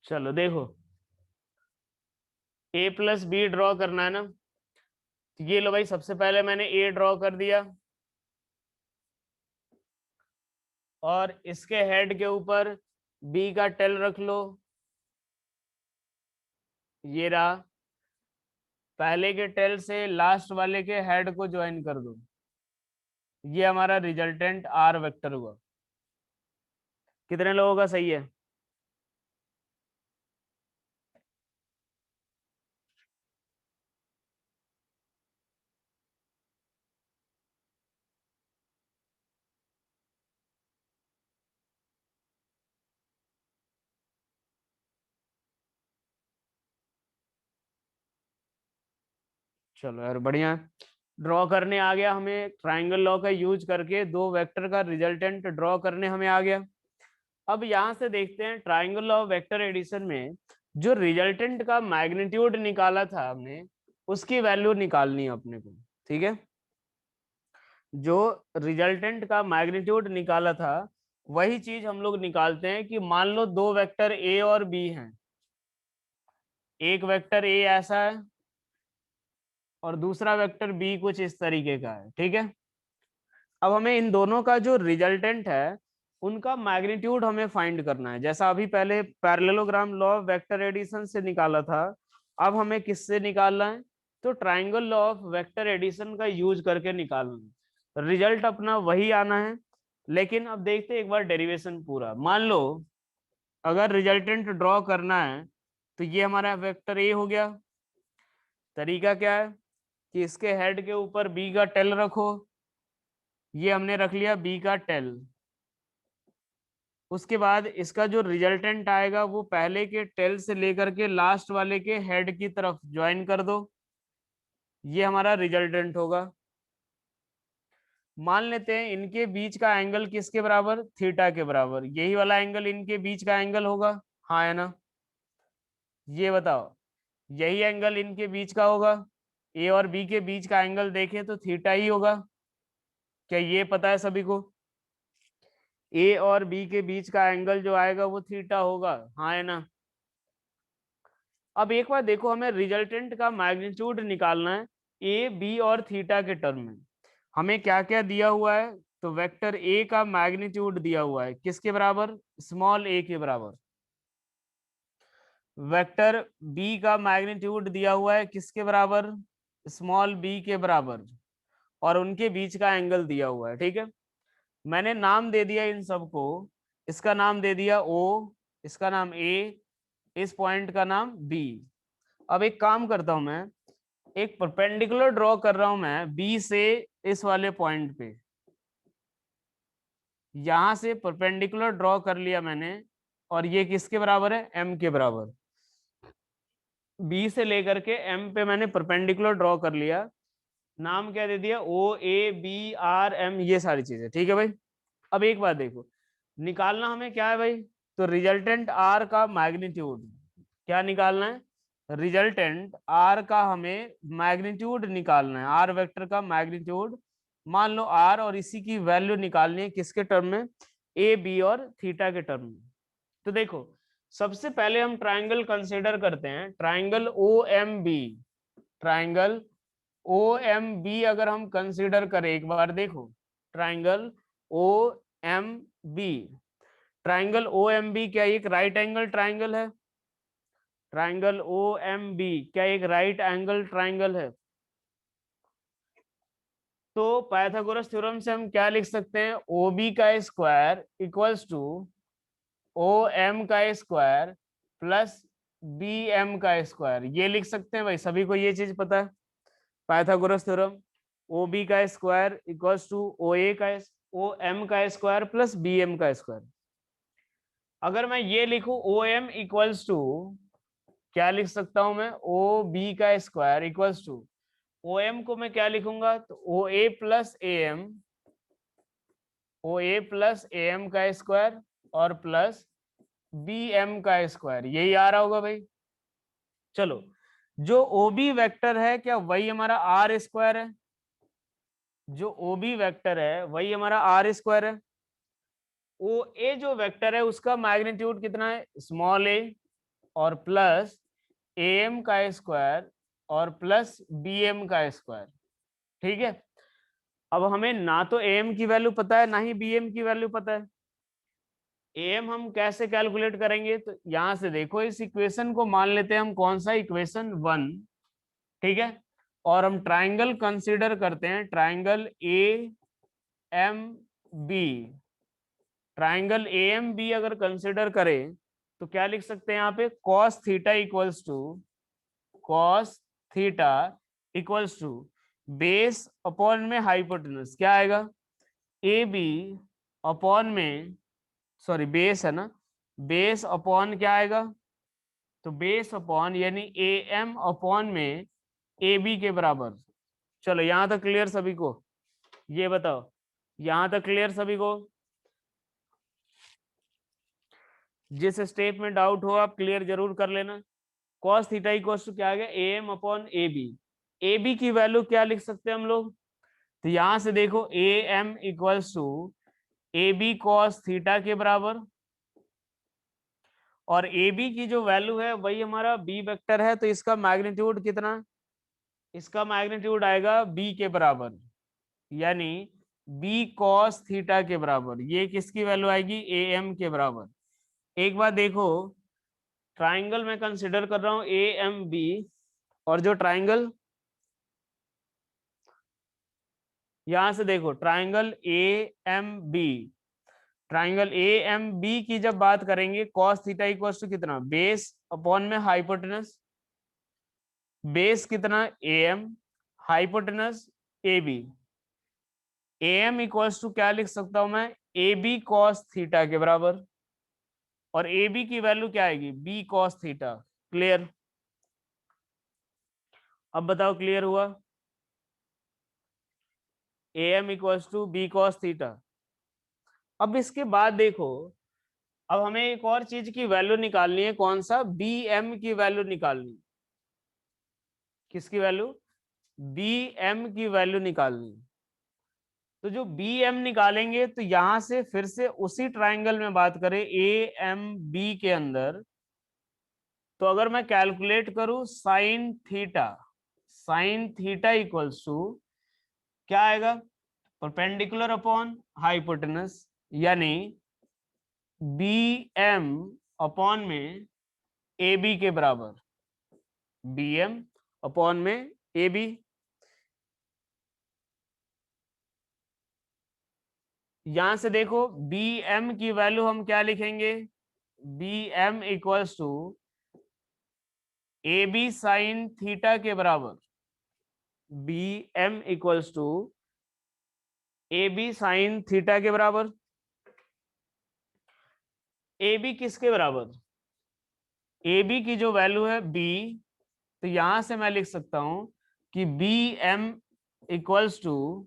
चलो देखो, ए प्लस बी ड्रॉ करना है ना, तो ये लो भाई, सबसे पहले मैंने ए ड्रॉ कर दिया, और इसके हेड के ऊपर बी का टेल रख लो, ये रहा। पहले के टेल से लास्ट वाले के हेड को ज्वाइन कर दो, ये हमारा रिजल्टेंट आर वेक्टर हुआ। कितने लोगों का सही है। चलो यार बढ़िया, ड्रॉ करने आ गया हमें, ट्राइंगल लॉ का यूज करके दो वेक्टर का रिजल्टेंट ड्रॉ करने हमें आ गया। अब यहां से देखते हैं ट्राइंगल लॉ वेक्टर एडिशन में जो रिजल्टेंट का मैग्नीट्यूड निकाला था हमने, उसकी वैल्यू निकालनी है अपने को। ठीक है, जो रिजल्टेंट का मैग्नीट्यूड निकाला था वही चीज हम लोग निकालते हैं कि मान लो दो वेक्टर ए और बी हैं, एक वेक्टर ए ऐसा है और दूसरा वेक्टर बी कुछ इस तरीके का है, ठीक है। अब हमें इन दोनों का जो रिजल्टेंट है उनका मैग्नीट्यूड हमें फाइंड करना है, जैसा अभी पहले parallelogram law of vector addition से निकाला था, अब हमें किससे निकालना है, तो triangle law of vector addition का यूज करके निकालना है। रिजल्ट अपना वही आना है, लेकिन अब देखते हैं एक बार डेरिवेशन पूरा। मान लो अगर रिजल्टेंट ड्रॉ करना है तो ये हमारा वेक्टर ए हो गया। तरीका क्या है कि इसके हेड के ऊपर बी का टेल रखो, ये हमने रख लिया बी का टेल। उसके बाद इसका जो रिजल्टेंट आएगा वो पहले के टेल से लेकर के लास्ट वाले के हेड की तरफ ज्वाइन कर दो, ये हमारा रिजल्टेंट होगा। मान लेते हैं इनके बीच का एंगल किसके बराबर, थीटा के बराबर, यही वाला एंगल इनके बीच का एंगल होगा, हाँ है ना। ये बताओ यही एंगल इनके बीच का होगा, ए और बी के बीच का एंगल देखें तो थीटा ही होगा, क्या ये पता है सभी को। ए और बी के बीच का एंगल जो आएगा वो थीटा होगा, हाँ है ना। अब एक बार देखो हमें रिजल्टेंट का मैग्नीट्यूड निकालना है ए बी और थीटा के टर्म में। हमें क्या क्या दिया हुआ है, तो वेक्टर ए का मैग्नीट्यूड दिया हुआ है किसके बराबर, स्मॉल ए के बराबर। वेक्टर बी का मैग्नीट्यूड दिया हुआ है किसके बराबर, स्मॉल बी के बराबर, और उनके बीच का एंगल दिया हुआ है, ठीक है। मैंने नाम दे दिया इन सबको, इसका नाम दे दिया ओ, इसका नाम ए, इस पॉइंट का नाम बी। अब एक काम करता हूं मैं, एक परपेंडिकुलर ड्रॉ कर रहा हूं मैं बी से इस वाले पॉइंट पे, यहां से परपेंडिकुलर ड्रॉ कर लिया मैंने, और ये किसके बराबर है, एम के बराबर। बी से लेकर के एम पे मैंने परपेंडिकुलर ड्रॉ कर लिया, नाम क्या दे दिया, ओ ए बी आर एम, ये सारी चीजें, ठीक है भाई। अब एक बात देखो, निकालना हमें क्या है भाई, तो रिजल्टेंट आर का मैग्नीट्यूड, क्या निकालना है, रिजल्टेंट आर का हमें मैग्नीट्यूड निकालना है, आर वेक्टर का मैग्नीट्यूड। मान लो आर और इसी की वैल्यू निकालनी है किसके टर्म में, ए बी और थीटा के टर्म में। तो देखो सबसे पहले हम ट्राइंगल कंसीडर करते हैं, triangle O M B. Triangle O M B अगर हम कंसीडर करें, एक बार देखो, triangle O M B, triangle O M B क्या एक राइट एंगल ट्राइंगल है, ट्राइंगल ओ एम बी क्या एक राइट एंगल ट्राइंगल है। तो पाइथागोरस थ्योरम से हम क्या लिख सकते हैं, ओ बी का square equals to O M का स्क्वायर प्लस बी एम का स्क्वायर, ये लिख सकते हैं भाई, सभी को ये चीज पता है। पाइथागोरस थ्योरम, ओ बी का स्क्वायर इक्वल्स टू ओ ए का ओ एम का स्क्वायर प्लस बी एम का स्क्वायर। अगर मैं ये लिखूं ओ एम इक्वल्स टू, क्या लिख सकता हूं मैं, ओ बी का square equals to, O M को मैं क्या लिखूंगा, तो O A plus A M, O A plus A M का स्क्वायर और प्लस बी एम का स्क्वायर, यही आ रहा होगा भाई। चलो जो ओ बी वेक्टर है क्या वही हमारा आर स्क्वायर है, जो ओ बी वेक्टर है वही हमारा आर स्क्वायर है। ओ ए जो वेक्टर है उसका मैग्नीट्यूड कितना है, स्मॉल ए और प्लस ए एम का स्क्वायर और प्लस बी एम का स्क्वायर, ठीक है। अब हमें ना तो ए एम की वैल्यू पता है ना ही बी एम की वैल्यू पता है। ए एम हम कैसे कैलकुलेट करेंगे, तो यहां से देखो इस इक्वेशन को मान लेते हैं हम कौन सा, इक्वेशन 1, ठीक है। और हम ट्राइंगल कंसीडर करते हैं, triangle A M B, triangle A M B अगर कंसीडर करें तो क्या लिख सकते हैं यहाँ पे, cos theta equals to, cos theta equals to base upon में हाइपोटेनस, क्या आएगा, ए बी अपॉन में, सॉरी बेस है ना, बेस अपॉन क्या आएगा, तो बेस अपॉन यानी ए एम अपॉन में ए बी के बराबर। चलो यहां तक क्लियर सभी को, ये बताओ यहां तक क्लियर सभी को, जिस स्टेप में डाउट हो आप क्लियर जरूर कर लेना। cos थीटा इक्वल्स टू क्या आ गया, A M upon A B, A B की वैल्यू क्या लिख सकते हैं हम लोग, तो यहां से देखो A M equals to A B cos theta के बराबर, और ए बी की जो वैल्यू है वही हमारा बी वेक्टर है, तो इसका मैग्नीट्यूड कितना, इसका मैग्नीट्यूड आएगा बी के बराबर, यानी बी कॉस थीटा के बराबर। ये किसकी वैल्यू आएगी, ए एम के बराबर। एक बार देखो, ट्राइंगल में कंसिडर कर रहा हूं ए एम बी, और जो ट्राइंगल यहां से देखो triangle A M B, triangle A M B की जब बात करेंगे कॉस थीटा इक्वल टू कितना, बेस अपॉन में हाइपोटेनस, बेस कितना A M, hypotenuse A B. A M equals to क्या लिख सकता हूं मैं, ए बी कॉस थीटा के बराबर, और ए बी की वैल्यू क्या आएगी, बी कॉस थीटा। क्लियर, अब बताओ क्लियर हुआ, A M equals to B cos theta. अब इसके बाद देखो, अब हमें एक और चीज की वैल्यू निकालनी है, कौन सा, बी एम की वैल्यू निकालनी, किसकी वैल्यू, बी एम की वैल्यू निकालनी। तो जो बी एम निकालेंगे, तो यहां से फिर से उसी ट्राइंगल में बात करें ए एम बी के अंदर, तो अगर मैं कैलकुलेट करूं साइन थीटा इक्वल्स टू क्या आएगा, परपेंडिकुलर अपॉन हाइपोटेनस, यानी बी एम अपॉन में ए बी के बराबर, बी एम अपॉन में ए बी। यहां से देखो बी एम की वैल्यू हम क्या लिखेंगे, B M equals to A B sine theta के बराबर, B M equals to A B sine theta के बराबर। ए बी किसके बराबर, ए बी की जो वैल्यू है बी, तो यहां से मैं लिख सकता हूं कि B M equals to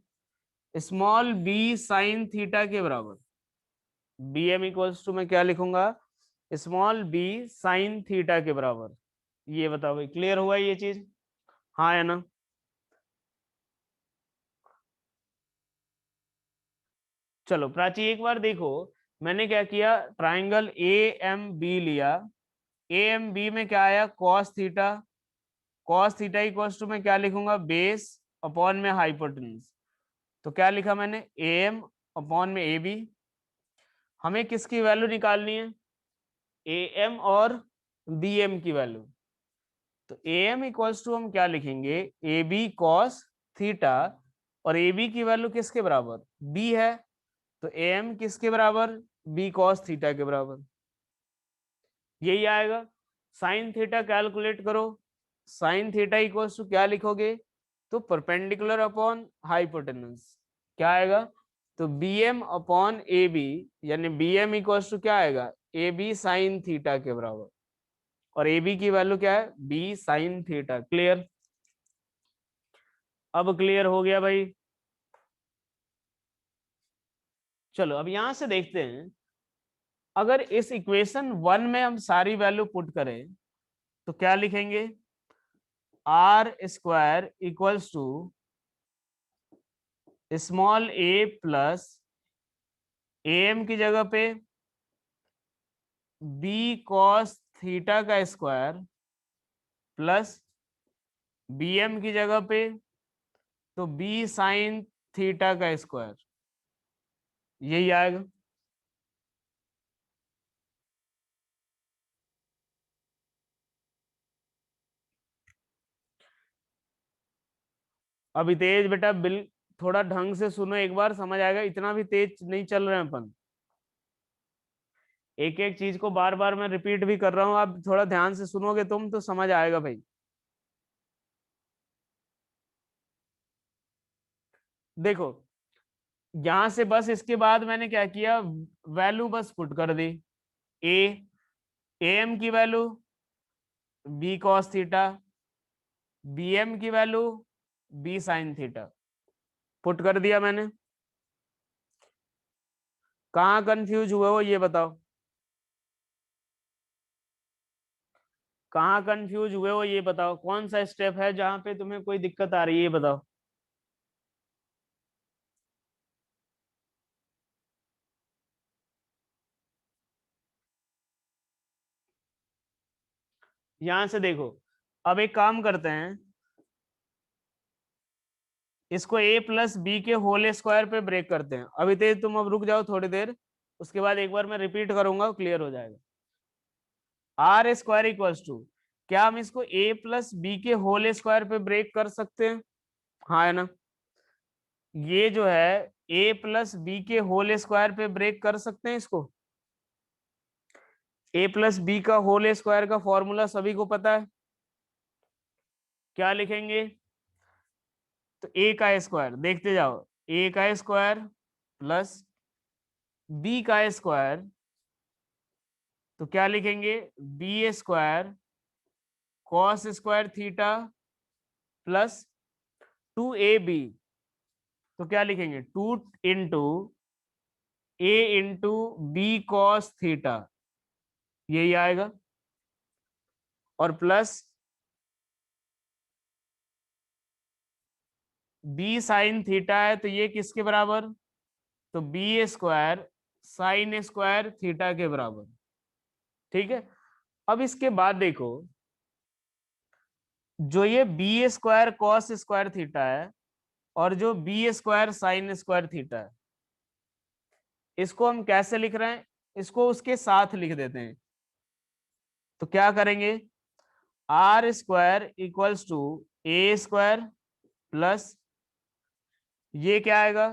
small B sine theta के बराबर। बी एम इक्वल्स टू मैं क्या लिखूंगा, स्मॉल बी साइन थीटा के बराबर। ये बताओ भाई, क्लियर हुआ ये चीज, हाँ है ना। चलो प्राची एक बार देखो, मैंने क्या किया, ट्राइंगल ए एम बी लिया, ए एम बी में क्या आया, cos theta, cos theta equals to मैं क्या लिखूंगा, बेस अपॉन में हाइपोटेन्यूज। तो क्या लिखा मैंने, ए एम अपॉन में ए बी। हमें किसकी वैल्यू निकालनी है, ए एम और बी एम की वैल्यू। तो ए एम इक्वल्स टू हम क्या लिखेंगे, ए बी कॉस थीटा, और ए बी की वैल्यू किसके बराबर, बी है, तो ए एम किसके बराबर, बी कॉस थीटा के बराबर, यही आएगा। साइन थीटा कैलकुलेट करो, साइन थीटा इक्वल्स टू क्या लिखोगे, तो परपेंडिकुलर अपॉन हाइपोटेनस, क्या आएगा, तो B M upon A B, यानी बी एम इक्वल्स टू क्या आएगा, ए बी साइन थीटा के बराबर, और ए बी की वैल्यू क्या है, बी साइन थीटा। क्लियर, अब क्लियर हो गया भाई। चलो अब यहां से देखते हैं, अगर इस इक्वेशन वन में हम सारी वैल्यू पुट करें, तो क्या लिखेंगे, R square equals to small A plus A M की जगह पे बी कॉस थीटा का स्क्वायर प्लस बी एम की जगह पे तो बी साइन थीटा का स्क्वायर, यही आएगा। अभी तेज बेटा बिल, थोड़ा ढंग से सुनो, एक बार समझ आएगा, इतना भी तेज नहीं चल रहे हैं अपन, एक एक चीज को बार बार मैं रिपीट भी कर रहा हूं, आप थोड़ा ध्यान से सुनोगे तुम तो समझ आएगा भाई। देखो यहां से बस इसके बाद मैंने क्या किया, वैल्यू बस पुट कर दी, ए ए एम की value B cos theta, B M की value B sine theta, put कर दिया मैंने। कहाँ कंफ्यूज हुए हो ये बताओ, कहाँ कंफ्यूज हुए हो ये बताओ, कौन सा स्टेप है जहां पे तुम्हें कोई दिक्कत आ रही है ये बताओ। यहां से देखो, अब एक काम करते हैं, इसको a प्लस बी के होल स्क्वायर पे ब्रेक करते हैं। अभी तेज तुम अब रुक जाओ थोड़ी देर, उसके बाद एक बार मैं रिपीट करूंगा, क्लियर हो जाएगा। आर स्क्वायर इक्वल्स टू, क्या हम इसको a प्लस बी के होल स्क्वायर पे ब्रेक कर सकते हैं? हाँ है ना। ये जो है a प्लस बी के होल स्क्वायर पे ब्रेक कर सकते हैं इसको। a प्लस बी का होल स्क्वायर का फॉर्मूला सभी को पता है, क्या लिखेंगे? तो a का स्क्वायर देखते जाओ, a का स्क्वायर प्लस b का स्क्वायर, तो क्या लिखेंगे? B square cos square theta plus 2ab, तो क्या लिखेंगे? 2 into a into B cos theta, यही आएगा। और प्लस बी साइन थीटा है, तो ये किसके बराबर? तो B square sine square theta के बराबर। ठीक है, अब इसके बाद देखो, जो ये B square cos square theta है और जो B square sine square theta है, इसको हम कैसे लिख रहे हैं? इसको उसके साथ लिख देते हैं। तो क्या करेंगे? R square equals to A square plus, ये क्या आएगा?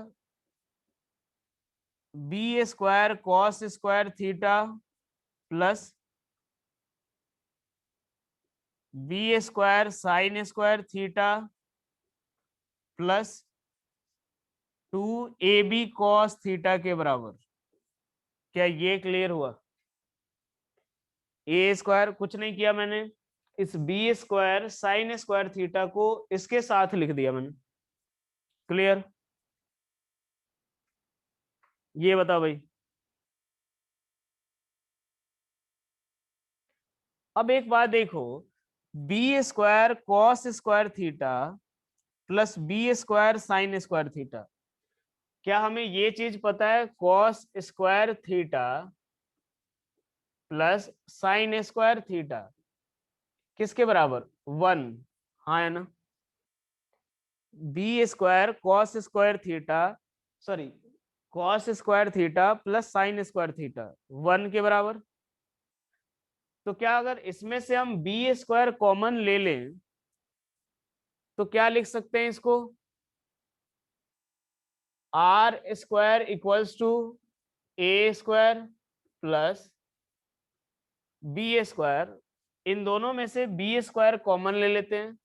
B square cos square theta plus B square sine square theta plus 2ab cos theta के बराबर। क्या ये क्लियर हुआ? ए स्क्वायर कुछ नहीं किया मैंने, इस B square sine square theta को इसके साथ लिख दिया मैंने। क्लियर? ये बताओ भाई। अब एक बात देखो, B square cos square theta plus B square sine square theta, क्या हमें ये चीज पता है? Cos square theta plus sine square theta किसके बराबर? 1। हाँ है ना। B square cos square theta, sorry, cos square theta plus sine square theta 1 के बराबर। तो क्या अगर इसमें से हम बी स्क्वायर कॉमन ले लें तो क्या लिख सकते हैं इसको? R square equals to A square plus B square, इन दोनों में से बी स्क्वायर कॉमन ले लेते हैं,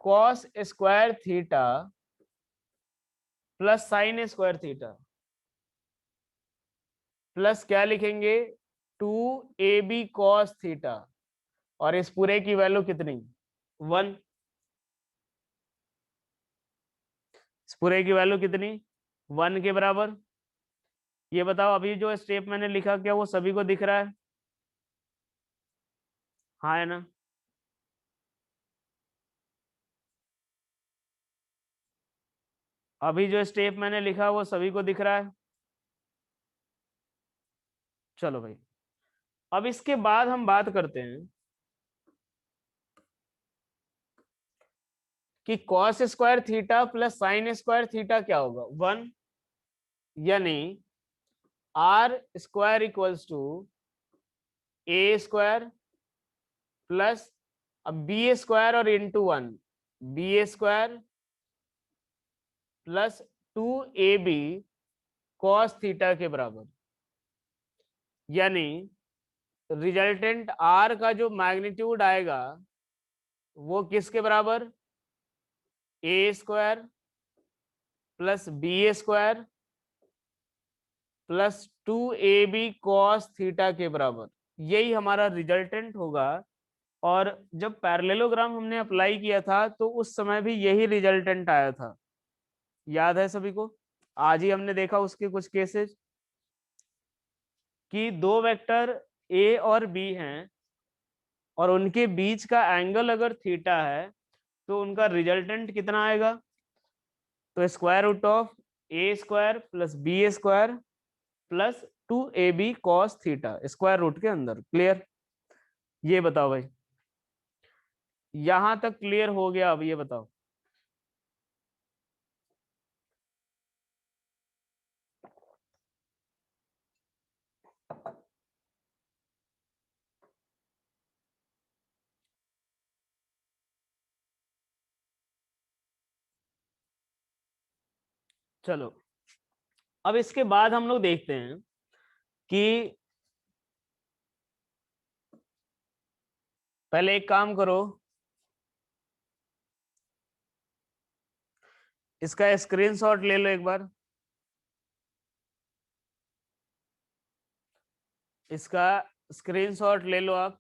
cos square theta plus sine square theta plus क्या लिखेंगे? 2ab कॉस थीटा, और इस पूरे की वैल्यू कितनी? 1। इस पूरे की वैल्यू कितनी? 1 के बराबर। ये बताओ, अभी जो स्टेप मैंने लिखा क्या वो सभी को दिख रहा है? हाँ है ना। अभी जो स्टेप मैंने लिखा वो सभी को दिख रहा है? चलो भाई, अब इसके बाद हम बात करते हैं कि cos square theta plus sine square theta क्या होगा? 1, यानी R square equals to A square plus, अब बी स्क्वायर और into 1, B square plus 2ab cos theta के बराबर। यानी रिजल्टेंट आर का जो मैग्नीट्यूड आएगा वो किसके बराबर? A square plus B square plus 2ab cos theta के बराबर, यही हमारा रिजल्टेंट होगा। और जब पैरेललोग्राम हमने अप्लाई किया था तो उस समय भी यही रिजल्टेंट आया था, याद है सभी को? आज ही हमने देखा उसके कुछ केसेस कि दो वेक्टर ए और बी हैं और उनके बीच का एंगल अगर थीटा है तो उनका रिजल्टेंट कितना आएगा? तो square root of A square plus B square plus 2ab cos theta square root के अंदर। क्लियर? ये बताओ भाई, यहां तक क्लियर हो गया? अब ये बताओ। चलो, अब इसके बाद हम लोग देखते हैं कि पहले एक काम करो, इसका स्क्रीनशॉट ले लो एक बार। इसका स्क्रीनशॉट ले लो आप।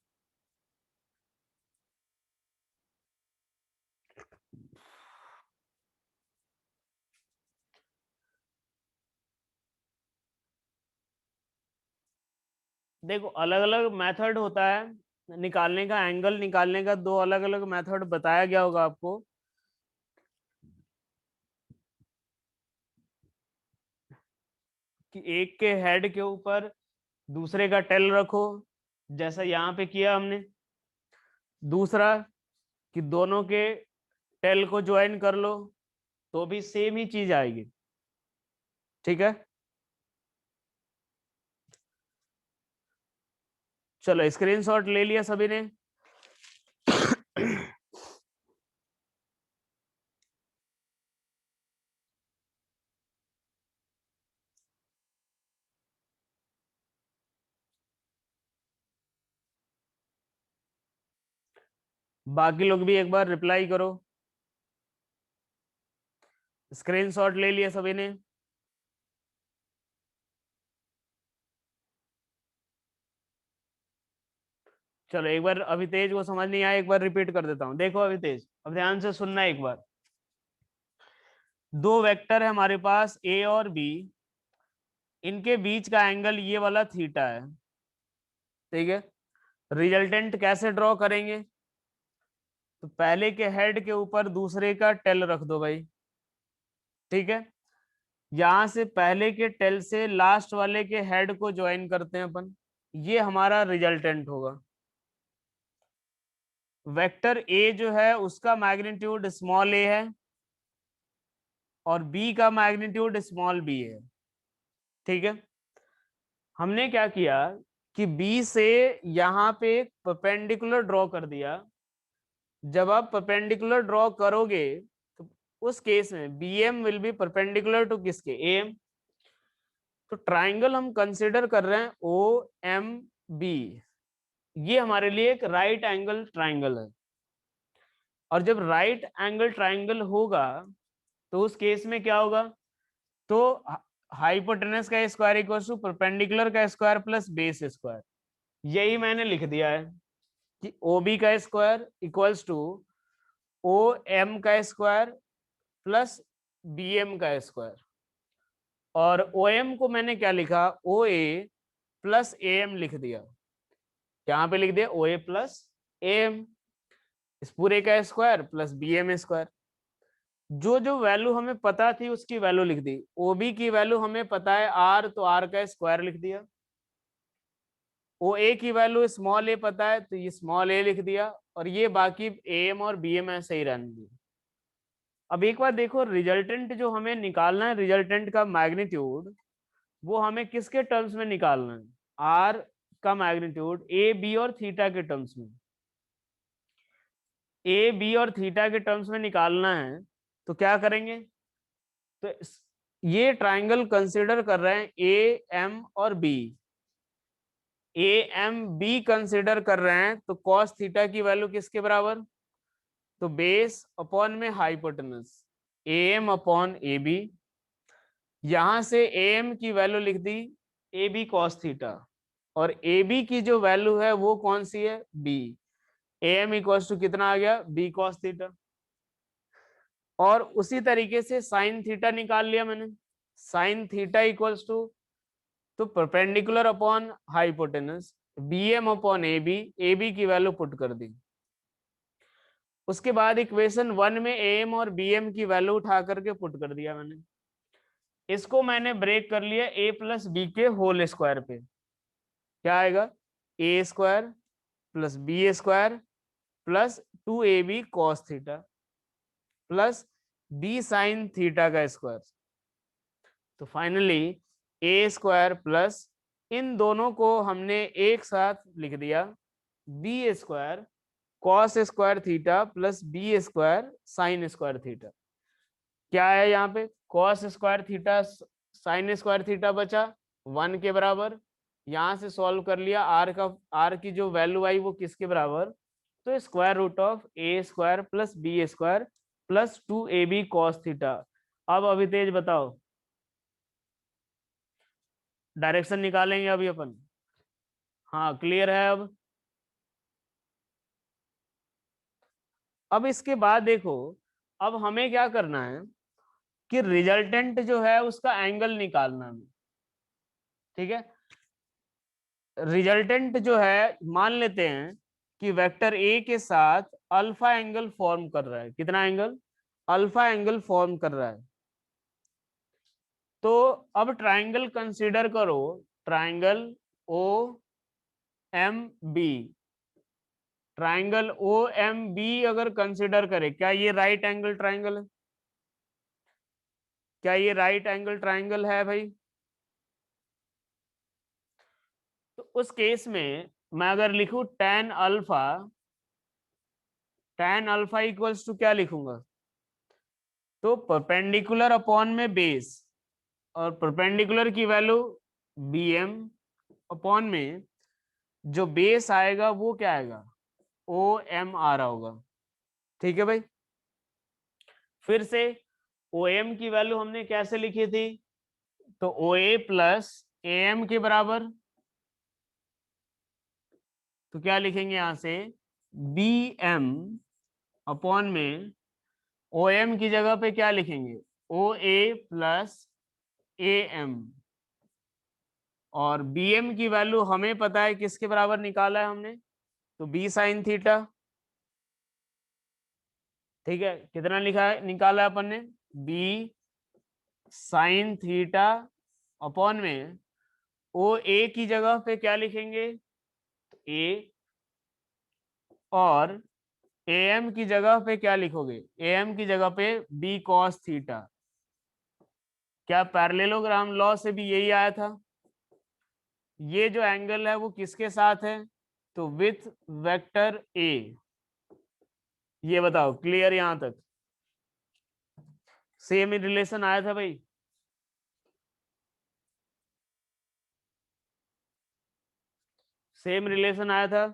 देखो, अलग अलग मेथड होता है निकालने का, एंगल निकालने का दो अलग अलग मेथड बताया गया होगा आपको। कि एक के हेड के ऊपर दूसरे का टेल रखो, जैसा यहाँ पे किया हमने। दूसरा, कि दोनों के टेल को ज्वाइन कर लो, तो भी सेम ही चीज आएगी। ठीक है, चलो स्क्रीनशॉट ले लिया सभी ने? बाकी लोग भी एक बार रिप्लाई करो। स्क्रीनशॉट ले लिया सभी ने? चलो एक बार, अभी तेज को समझ नहीं आया, एक बार रिपीट कर देता हूं। देखो अभी तेज, अब ध्यान से सुनना एक बार। दो वेक्टर है हमारे पास, ए और बी। इनके बीच का एंगल ये वाला थीटा है। ठीक है, रिजल्टेंट कैसे ड्रॉ करेंगे? तो पहले के हेड के ऊपर दूसरे का टेल रख दो भाई। ठीक है, यहां से पहले के टेल से लास्ट वाले के हेड को ज्वाइन करते हैं अपन। ये हमारा रिजल्टेंट होगा। वेक्टर ए जो है उसका मैग्नीट्यूड स्मॉल ए है, और बी का मैग्नीट्यूड स्मॉल बी है। ठीक है, हमने क्या किया कि बी से यहां पे एक परपेंडिकुलर ड्रॉ कर दिया। जब आप परपेंडिकुलर ड्रॉ करोगे तो उस केस में B M will be perpendicular to किसके? A M. तो ट्राइंगल हम कंसिडर कर रहे हैं ओ एम बी। ये हमारे लिए एक राइट एंगल ट्राइंगल है। और जब राइट एंगल ट्राइंगल होगा तो उस केस में क्या होगा? तो हाइपोटेनस का स्क्वायर इक्वल टू परपेंडिकुलर का स्क्वायर प्लस बेस स्क्वायर। यही मैंने लिख दिया है कि ओ बी का square equals to O M का स्क्वायर प्लस बी एम का स्क्वायर। और ओ एम को मैंने क्या लिखा? ओ ए प्लस ए एम लिख दिया। यहाँ पे लिख दिया ओ ए प्लस ए एम, इस पूरे का square plus B M square. जो जो वैल्यू हमें पता थी उसकी वैल्यू लिख दी। ओबी की वैल्यू हमें पता है आर, तो आर का स्क्वायर लिख दिया। ओ ए की वैल्यू स्मॉल ए पता है, तो ये स्मॉल ए लिख दिया। और ये बाकी ए एम और बी एम ऐसे ही रहने दिए। अब एक बार देखो, रिजल्टेंट जो हमें निकालना है, रिजल्टेंट का मैग्नीट्यूड, वो हमें किसके टर्म्स में निकालना है? आर का मैग्नीट्यूड ए बी और थीटा के टर्म्स में। ए बी और थीटा के टर्म्स में निकालना है, तो क्या करेंगे? तो ये ट्राइंगल कंसिडर कर रहे हैं ए एम और B. A M B consider कर रहे हैं, तो कॉस थीटा की वैल्यू किसके बराबर? तो बेस अपॉन में hypotenuse, A M upon A B. यहां से ए एम की वैल्यू लिख दी ए बी कॉस थीटा, और ए बी की जो वैल्यू है वो कौन सी है? B. A M equals to कितना आ गया? B cos theta. और उसी तरीके से साइन थीटा निकाल लिया मैंने। साइन थीटा इक्वल्स टू, तो perpendicular upon hypotenuse, B M upon A B की वैल्यू पुट कर दी। उसके बाद इक्वेशन 1 में ए एम और बी एम की वैल्यू उठा करके पुट कर दिया मैंने। इसको मैंने ब्रेक कर लिया ए प्लस बी के होल स्क्वायर पे। क्या आएगा? A square plus B square plus 2ab cos theta plus B sine theta का स्क्वायर। तो फाइनली ए स्क्वायर प्लस इन दोनों को हमने एक साथ लिख दिया, B square cos square theta plus B square sine square theta. क्या है यहाँ पे, cos square theta sine square theta बचा 1 के बराबर। यहां से सॉल्व कर लिया, आर की जो वैल्यू आई वो किसके बराबर, तो square root of A square plus B square plus 2ab cos theta. अब अभी तेज बताओ, डायरेक्शन निकालेंगे अभी अपन। हाँ क्लियर है। अब इसके बाद देखो, अब हमें क्या करना है कि रिजल्टेंट जो है उसका एंगल निकालना है। ठीक है, रिजल्टेंट जो है मान लेते हैं कि वेक्टर ए के साथ अल्फा एंगल फॉर्म कर रहा है। कितना एंगल, अल्फा एंगल फॉर्म कर रहा है। तो अब ट्राइंगल कंसीडर करो, triangle O M B. Triangle O M B अगर कंसीडर करें, क्या ये राइट एंगल ट्राइंगल है, क्या ये राइट एंगल ट्राइंगल है भाई। तो उस केस में मैं अगर लिखूं tan अल्फा इक्वल्स टू क्या लिखूंगा, तो परपेंडिकुलर अपॉन में बेस, और परपेंडिकुलर की वैल्यू bm अपॉन में जो बेस आएगा वो क्या आएगा, ओ एम आ रहा होगा। ठीक है भाई, फिर से ओ एम की वैल्यू हमने कैसे लिखी थी, तो O A plus A M के बराबर। तो क्या लिखेंगे यहां से, बी एम अपॉन में ओ एम की जगह पे क्या लिखेंगे, ओ ए प्लस ए एम। और बी एम की वैल्यू हमें पता है किसके बराबर निकाला है हमने, तो बी साइन थीटा। ठीक है, कितना लिखा है, निकाला है अपन ने, बी साइन थीटा अपॉन में ओ ए की जगह पे क्या लिखेंगे, ए, और ए एम की जगह पे क्या लिखोगे, ए एम की जगह पे बी कॉस थीटा। क्या पैरेललोग्राम लॉ से भी यही आया था, ये जो एंगल है वो किसके साथ है, तो विथ वेक्टर ए। ये बताओ क्लियर यहां तक, सेम रिलेशन आया था भाई। सेम रिलेशन आया था।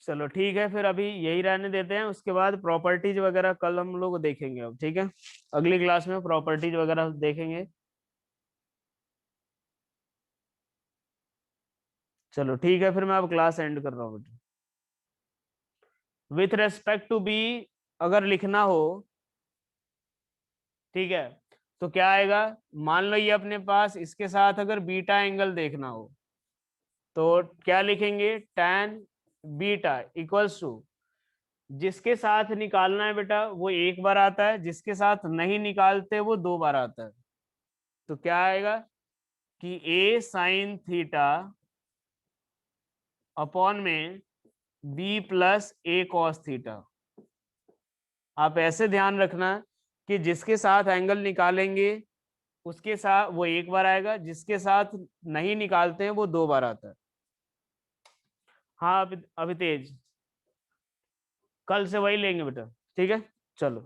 चलो ठीक है, फिर अभी यही रहने देते हैं, उसके बाद प्रॉपर्टीज वगैरह कल हम लोग देखेंगे। अब ठीक है, अगली क्लास में प्रॉपर्टीज वगैरह देखेंगे। चलो ठीक है, फिर मैं अब क्लास एंड कर रहा हूँ। विथ रेस्पेक्ट टू बी अगर लिखना हो, ठीक है, तो क्या आएगा, मान लो ये अपने पास इसके साथ अगर बीटा एंगल देखना हो, तो क्या लिखेंगे, tan बीटा इक्वल्स टू, जिसके साथ निकालना है बेटा वो एक बार आता है, जिसके साथ नहीं निकालते वो दो बार आता है। तो क्या आएगा कि a साइन थीटा अपॉन में b plus a cos theta. आप ऐसे ध्यान रखना कि जिसके साथ एंगल निकालेंगे उसके साथ वो एक बार आएगा, जिसके साथ नहीं निकालते हैं वो दो बार आता है। हाँ अभी तेज, कल से वही लेंगे बेटा। ठीक है, चलो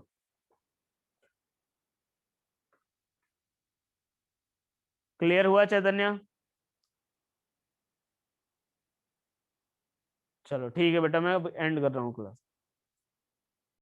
क्लियर हुआ चैतन्य। चलो ठीक है बेटा, मैं अब एंड कर रहा हूँ क्लास।